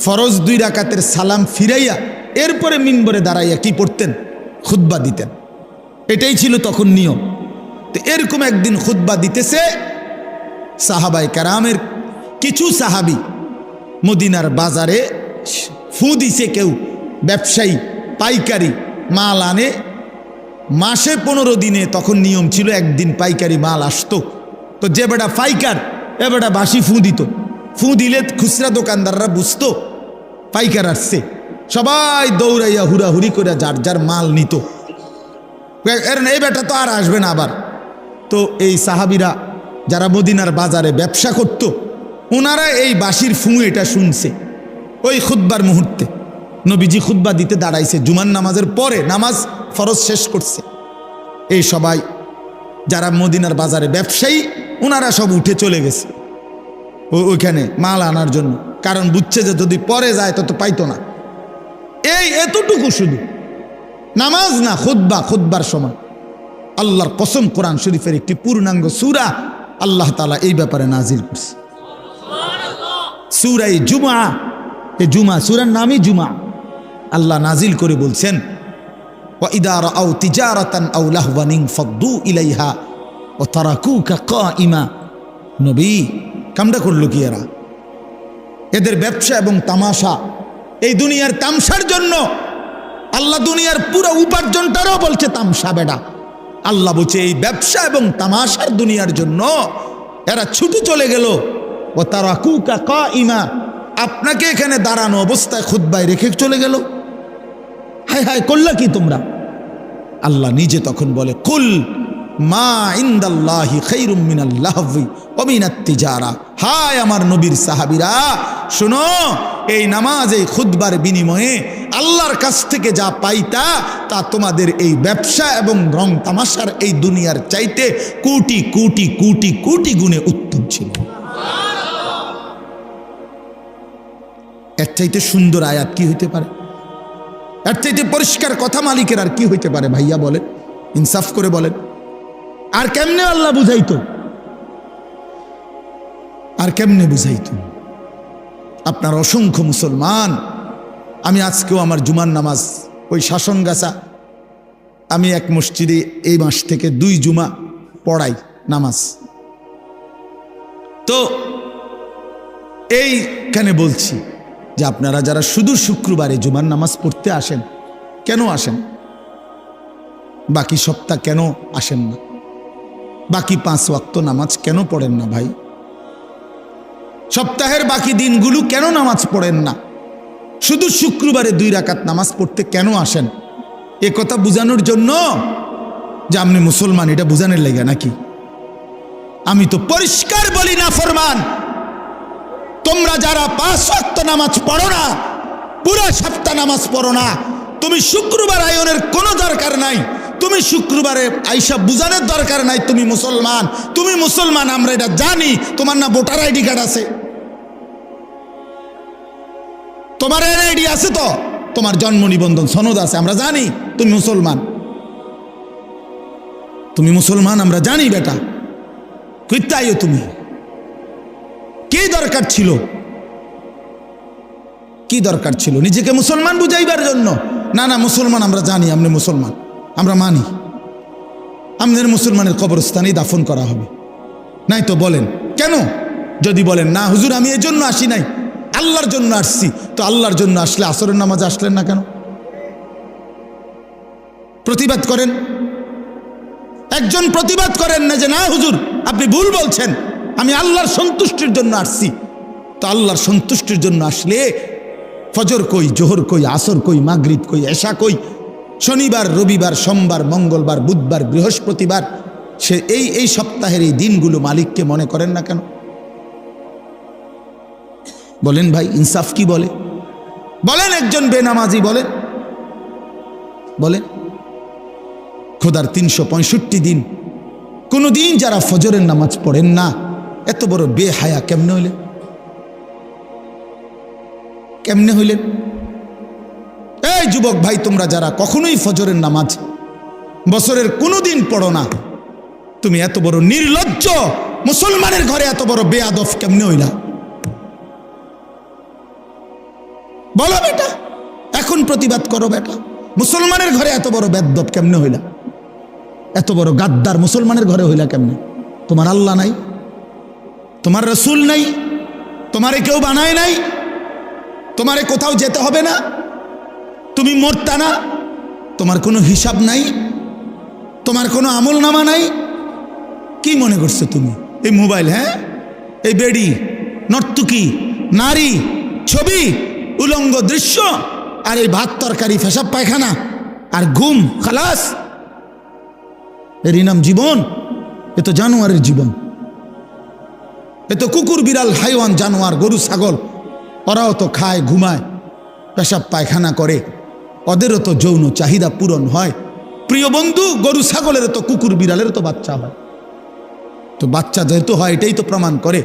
ফরজ 2 রাকাতের সালাম ফিরাইয়া এরপরে মিম্বরে দাঁড়াইয়া কি পড়তেন? খুতবা দিতেন। এটাই ছিল তখন নিয়ম। তো এরকম একদিন খুতবা দিতেছে, সাহাবায়ে কেরামের কিছু সাহাবী মদিনার বাজারে ফু দিছে, কেউ ব্যবসায়ী পাইকারি মাল আনে, মাসে 15 দিনে তখন নিয়ম ছিল একদিন পাইকারি মাল আসতো। তো যে বেটা পাইকার এ বেটা বাসি ফু দিত। ফু দিলে খুচরা দোকানদাররা বুঝতো পাইকার আসছে, সবাই দৌড়াইয়া হুড়াহুড়ি করে যার যার মাল নিত। এই বেটা তো আর আসবে না আবার। তো এই সাহাবীরা যারা মদিনার বাজারে ব্যবসা করত, ওনারা এই বাঁশির ফু এটা শুনছে। ওই খুতবার মুহূর্তে নবীজি খুতবা দিতে দাঁড়াইছে, জুমার নামাজের পরে, নামাজ ফরজ শেষ করছে। এই সবাই যারা মদিনার বাজারে ব্যবসায়ী ওনারা সব উঠে চলে গেছে ওইখানে মাল আনার জন্য, কারণ বুঝছে যে যদি পরে যায় তত পাইতো না। এই এতটুকু শুধু নামাজ না, খুতবা, খুতবার সময় আল্লাহর কসম কোরআন শরীফের একটি পূর্ণাঙ্গ সূরা আল্লাহ তাআলা এই ব্যাপারে নাজিল করছে। সূরা জুমা, এই জুমা সূরার নামই জুমা। আল্লাহ নাজিল করে বলছেন ওয়া ইযা রাআউ তিজারাতান আও লাহওয়ান ইনফাদ্দু ইলাইহা ওয়া তারাকুকা কাইমা। নবী কামটা করলো কি এরা? এদের ব্যবসা এবং তামাশা, এই দুনিয়ার তামসার জন্য আল্লাহ দুনিয়ার পুরো উপার্জনটারও বলছে তামসা বেটা। আল্লাহ বলছে এই ব্যবসা এবং তামাশার দুনিয়ার জন্য এরা ছুটে চলে গেল। ও তারাকুকা কাইমা, আপনাকে এখানে দাঁড়ানো অবস্থায় খুতবায় রেখে চলে গেল। হায় হায় করলা কি তোমরা? আল্লাহ নিজে তখন বলে কুল মা ইনদাল্লাহি খায়রুম মিনাল লাহবি ওয়া মিনাত তিজারা। হায় আমার নবীর সাহাবীরা, শোনো, এই নামাজ, এই খুতবার বিনিময়ে আল্লাহর কাছ থেকে যা পাইতা তা তোমাদের এই ব্যবসা এবং রং তামাশার এই দুনিয়ার চাইতে কোটি কোটি কোটি কোটি গুণে উত্তম ছিল। এর চাইতে সুন্দর আয়াত কি হইতে পারে? এর চাইতে পরিষ্কার কথা মালিকের আর কি হইতে পারে? ভাইয়া বলেন, ইনসাফ করে বলেন। আর কেমনে আল্লাহ বুঝাইতো? আর কেমনে বুঝাইতো? আপনার অসংখ্য মুসলমান, আমি আজকেও আমার জুমার নামাজ ওই শাসনগাছা, আমি এক মসজিদে এই মাস থেকে 2 জুমা পড়াই নামাজ। তো এইখানে বলছি যে আপনারা যারা শুধু শুক্রবারে জুমার নামাজ পড়তে আসেন, কেন আসেন? বাকি সপ্তাহ কেন আসেন না? বাকি 5 ওয়াক্ত নামাজ কেন পড়েন না ভাই? সপ্তাহের বাকি দিনগুলো কেন নামাজ পড়েন না? শুধু শুক্রবারে 2 রাকাত নামাজ পড়তে কেন আসেন? এ কথা বোঝানোর জন্য যে আপনি মুসলমান, এটা বোঝানোর লাগে নাকি? আমি তো পরিষ্কার বলি না ফরমান, তোমরা যারা 5 ওয়াক্ত নামাজ পড়ো না, পুরো সপ্তাহ নামাজ পড়ো না, তুমি শুক্রবার আয়োনের কোনো দরকার নাই। তুমি শুক্রবারে আইসা বুঝানোর দরকার নাই তুমি মুসলমান। তুমি মুসলমান, আমরা এটা জানি। তোমার না ভোটার আইডি কার্ড আছে? তোমার এনআইডি আছে? তো তোমার জন্ম নিবন্ধন সনদ আছে, আমরা জানি তুমি মুসলমান। তুমি মুসলমান আমরা জানি বেটা। কইতে আইও তুমি? কি দরকার ছিল কি দরকার ছিল নিজেকে মুসলমান বুঝাইবার জন্য? না না, মুসলমান আমরা জানি, আপনি মুসলমান, আমরা মানি, আমাদের মুসলমানের কবরস্থানেই দাফন করা হবে। নাই তো বলেন কেন? যদি বলেন না হুজুর আমি এই জন্য আসি নাই, আল্লাহর জন্য আসছি, তো আল্লাহর জন্য আসলে আসরের নামাজে আসলেন না কেন? প্রতিবাদ করেন। একজন প্রতিবাদ করেন না যে না হুজুর আপনি ভুল বলছেন, আমি আল্লাহর সন্তুষ্টির জন্য আসছি। তো আল্লাহর সন্তুষ্টির জন্য আসলে ফজর কই, জোহর কই, আসর কই, মাগরিব কই, এশা কই, শনিবার, রবিবার, সোমবার, মঙ্গলবার, বুধবার, বৃহস্পতিবার, সে এই সপ্তাহের এই দিনগুলো মালিককে মনে করেন না কেন? বলেন ভাই, ইনসাফ কি বলে? বলেন একজন বেনামাজি বলেন, বলেন খোদার 365 দিন কোনো দিন যারা ফজরের নামাজ পড়েন না, এত বড় বেহায়া কেমনে হইলেন? কেমনে হইলেন? এই যুবক ভাই, তোমরা যারা কখনোই ফজরের নামাজ বছরের কোনো দিন পড়ো না, তুমি এত বড় নির্লজ্জ, মুসলমানের ঘরে এত বড় বেয়াদব কেমনে হইলা? বলো বেটা, এখন প্রতিবাদ করো বেটা, মুসলমানের ঘরে এত বড় বেয়াদব কেমনে হইলা? এত বড় গাদ্দার মুসলমানের ঘরে হইলা কেমনে? তোমার আল্লাহ নাই, তোমার রসুল নাই, তোমারে কেউ বানায় নাই, তোমারে কোথাও যেতে হবে না, তুমি মরতা না, তোমার কোনো হিসাব নাই, তোমার কোনো আমল নামা নাই। কি মনে করছো তুমি? এই মোবাইল, হ্যাঁ, এই বেডি, নর্তুকি, নারী, ছবি, উলঙ্গ দৃশ্য, আর এই ভাত তরকারি, পেশাব পায়খানা আর ঘুম, খালাস, এরই নাম জীবন? এ তো জানোয়ারের জীবন, এ তো কুকুর, বিড়াল, হাইওয়ান, জানোয়ার, গরু, ছাগল, ওরাও তো খায়, ঘুমায়, পেশাব পায়খানা করে, ওদেরও তো যৌন চাহিদা পূরণ হয়। প্রিয় বন্ধু, গরু ছাগলেরও তো, কুকুর বিড়ালেরও তো বাচ্চা হয়, তো বাচ্চা যেহেতু হয় এটাই তো প্রমাণ করে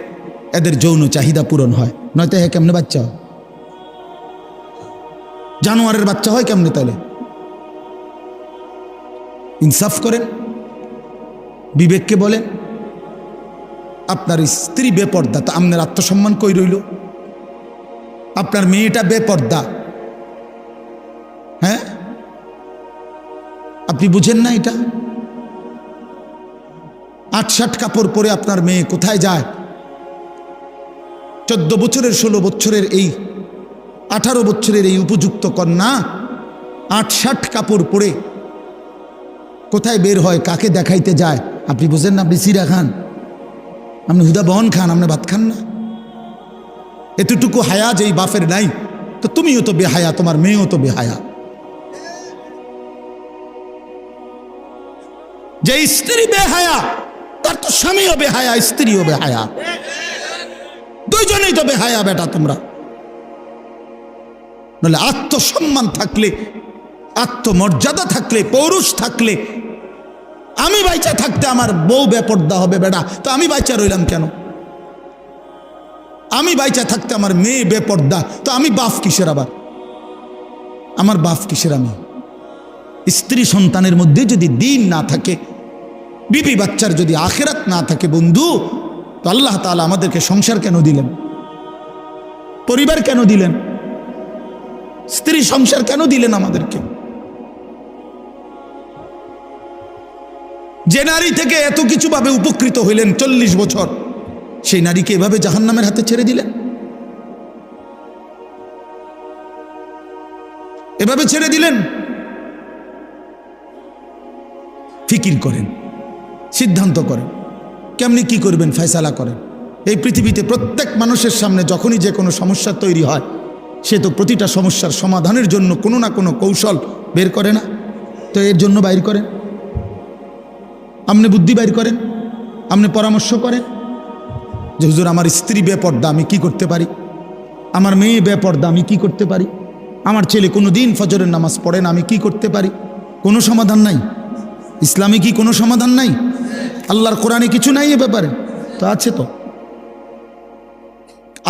এদের যৌন চাহিদা পূরণ হয়, নয়তো হ্যাঁ কেমনে বাচ্চা হয়? জানোয়ারের বাচ্চা হয় কেমনে তাহলে? ইনসাফ করেন, বিবেককে বলেন। আপনার স্ত্রী বেপর্দা, তা আপনার আত্মসম্মান কই রইল? আপনার মেয়েটা বেপর্দা, হ্যাঁ, আপনি বুঝেন না এটা? 8-7 কাপড় পরে আপনার মেয়ে কোথায় যায়? 14 বছরের, 16 বছরের, এই 18 বছরের এই উপযুক্ত কন্যা 8-7 কাপড় পরে কোথায় বের হয়, কাকে দেখাইতে যায়? আপনি বুঝেন না? আপনি সিরা খান, আপনি হুদা বহন খান, আপনি ভাত খান না? এতটুকু হায়া যেই বাপের নাই, তো তুমিও তো বেহায়া, তোমার মেয়েও তো বেহায়া। যে স্ত্রী বেহায়া, তার তো স্বামীও বেহায়া, স্ত্রীও বেহায়া, দুইজনেই তো বেহায়া বেটা তোমরা। নাহলে আত্মসম্মান থাকলে, আত্মমর্যাদা থাকলে, পৌরুষ থাকলে, আমি বাইচা থাকতে আমার বউ বেপর্দা হবে বেটা, তো আমি বাইচা রইলাম কেন? আমি বাইচা থাকতে আমার মেয়ে বেপর্দা, তো আমি বাপ কিসের? আবার আমার বাপ কিসের? আমি স্ত্রী সন্তানের মধ্যে যদি দিন না থাকে, বিবি বাচ্চার যদি আখিরাত না থাকে বন্ধু, তো আল্লাহ তাআলা আমাদেরকে সংসার কেন দিলেন? পরিবার কেন দিলেন? স্ত্রী সংসার কেন দিলেন আমাদেরকে? যে নারী থেকে এত কিছু ভাবে উপকৃত হইলেন 40 বছর, সেই নারীকে এভাবে জাহান্নামের হাতে ছেড়ে দিলেন, এভাবে ছেড়ে দিলেন। ফিকির করেন, সিদ্ধান্ত করেন, কেমনি কি করবেন, ফয়সালা করেন। এই পৃথিবীতে প্রত্যেক মানুষের সামনে যখনই যে কোনো সমস্যা তৈরি হয়, সে তো প্রতিটা সমস্যার সমাধানের জন্য কোনো না কোনো কৌশল বের করে না? তো এর জন্য বাইর করেন, আপনি বুদ্ধি বাইর করেন, আপনি পরামর্শ করেন যে হুজুর আমার স্ত্রী বেপর্দা, আমি কি করতে পারি? আমার মেয়ে বেপর্দা, আমি কি করতে পারি? আমার ছেলে কোনো দিন ফজরের নামাজ পড়ে না, আমি কি করতে পারি? কোনো সমাধান নাই? ইসলামে কি কোনো সমাধান নাই? আল্লাহর কোরআনে কিছু নাই এ ব্যাপারে? তো আছে, তো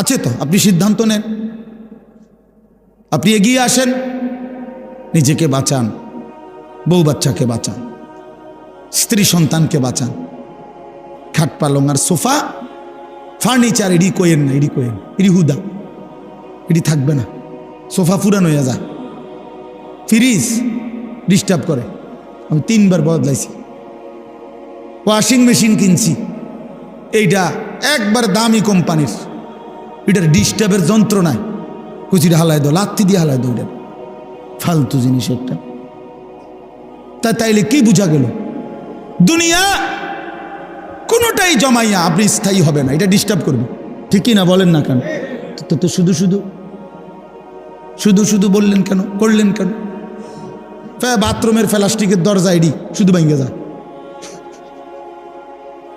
আছে, তো আপনি সিদ্ধান্ত নেন, আপনি এগিয়ে আসেন, নিজেকে বাঁচান, বউ বাচ্চাকে বাঁচান, স্ত্রী সন্তানকে বাঁচান। খাট পালং আর সোফা ফার্নিচার এডি কোয়েন না, এডি কোয়েন, এডি হুদা, এডি থাকবে না। সোফা পুরান হইয়া যায়, ফ্রিজ ডিস্টার্ব করে, আমি 3 বার বদলাইছি। ওয়াশিং মেশিন কিনছি, এইটা একবার দামি কোম্পানির, এটার ডিস্টার্বের যন্ত্র নাই, কুচিটা হালাই দাও, লাত্তি দিয়ে হালাই দাও, এটা ফালতু জিনিস একটা। তাইলে কি বুঝা গেল? দুনিয়া কোনোটাই জমাইয়া আপনি স্থায়ী হবে না, এটা ডিস্টার্ব করবে, ঠিক কি না বলেন না কেন? তো শুধু শুধু বললেন কেন, করলেন কেন? বাথরুমের প্লাস্টিকের দরজা এডি শুধু ভাঙ্গে যায়,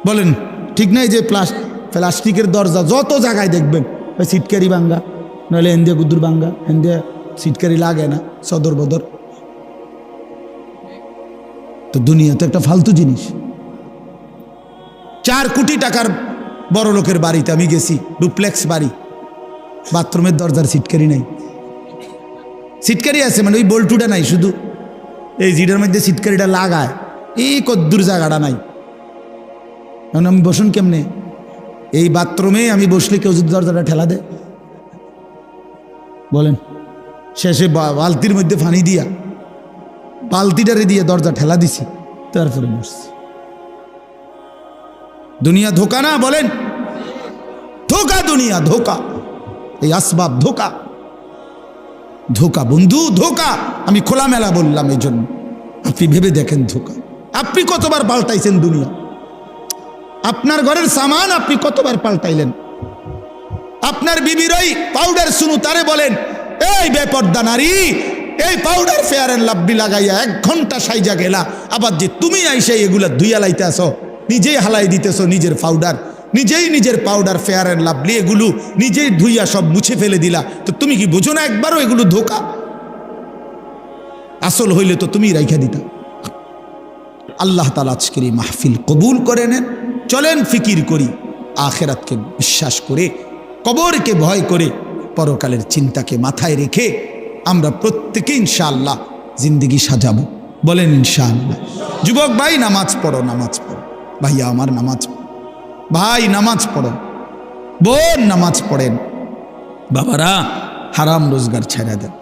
বলেন ঠিক নাই? যে প্লাস্টিকের দরজা যত জায়গায় দেখবেন, সিটকারি ভাঙ্গা, নাহলে হেন্দিয়া গুদ্দুর ভাঙ্গা, হেন্দিয়া সিটকারি লাগে না, সদর বদর। তো দুনিয়া তো একটা ফালতু জিনিস। 4 কোটি টাকার বড় লোকের বাড়িতে আমি গেছি, ডুপ্লেক্স বাড়ি, বাথরুমের দরজার সিটকারি নাই। সিটকারি আছে মানে ওই বল্টুটা নাই, শুধু এই জিডের মধ্যে সিটকারিটা লাগায়, এই কদ্দুর জায়গাটা নাই। এখন আমি বসুন কেমনে? এই বাথরুমে আমি বসলে কেউ যদি দরজাটা ঠেলা দেয়, বলেন? শেষে বালতির মধ্যে পানি দিয়া বালতিটারে দিয়ে দরজা ঠেলা দিছি, তারপরে বসছি। দুনিয়া ধোকা না, বলেন? ধোকা, দুনিয়া ধোকা, এই আসবাব ধোকা, ধোকা বন্ধু, ধোকা। আমি খোলামেলা বললাম এই জন্য, আপনি ভেবে দেখেন ধোকা। আপনি কতবার পাল্টাইছেন দুনিয়া? আপনার ঘরের সামান আপনি কতবার পাল্টাইলেন? আপনার বিবির ওই পাউডার শুনু তারে বলেন, এই বেপর্দা নারী, এই পাউডার ফেয়ার এন্ড লাভলি লাগাইয়া 1 ঘন্টা সাইজা গেলা, আবার যে তুমি আইসা এগুলা ধুইয়া লাইতে আসো, নিজেই হালাই দিতেছো নিজের পাউডার, নিজের পাউডার ফেয়ার এন্ড লাভলি এগুলো নিজেই ধুইয়া সব মুছে ফেলে দিলা। তো তুমি কি বোঝো না একবারও এগুলো ধোকা? আসল হইলে তো তুমি রাইখা দিতা। আল্লাহ তাআলা আজকের এই মাহফিল কবুল করে নেন। চলেন ফিকির করি, আখেরাতকে বিশ্বাস করে, কবরকে ভয় করে, পরকালের চিন্তাকে মাথায় রেখে আমরা প্রত্যেকে ইনশাআল্লাহ জিন্দেগি সাজাবো। বলেন ইনশাআল্লাহ। যুবক ভাই নামাজ পড়ো, নামাজ পড়ো, ভাইয়া আমার নামাজ পড়ো, ভাই নামাজ পড়ো, বোন নামাজ পড়েন, বাবারা হারাম রোজগার ছেড়ে দেন।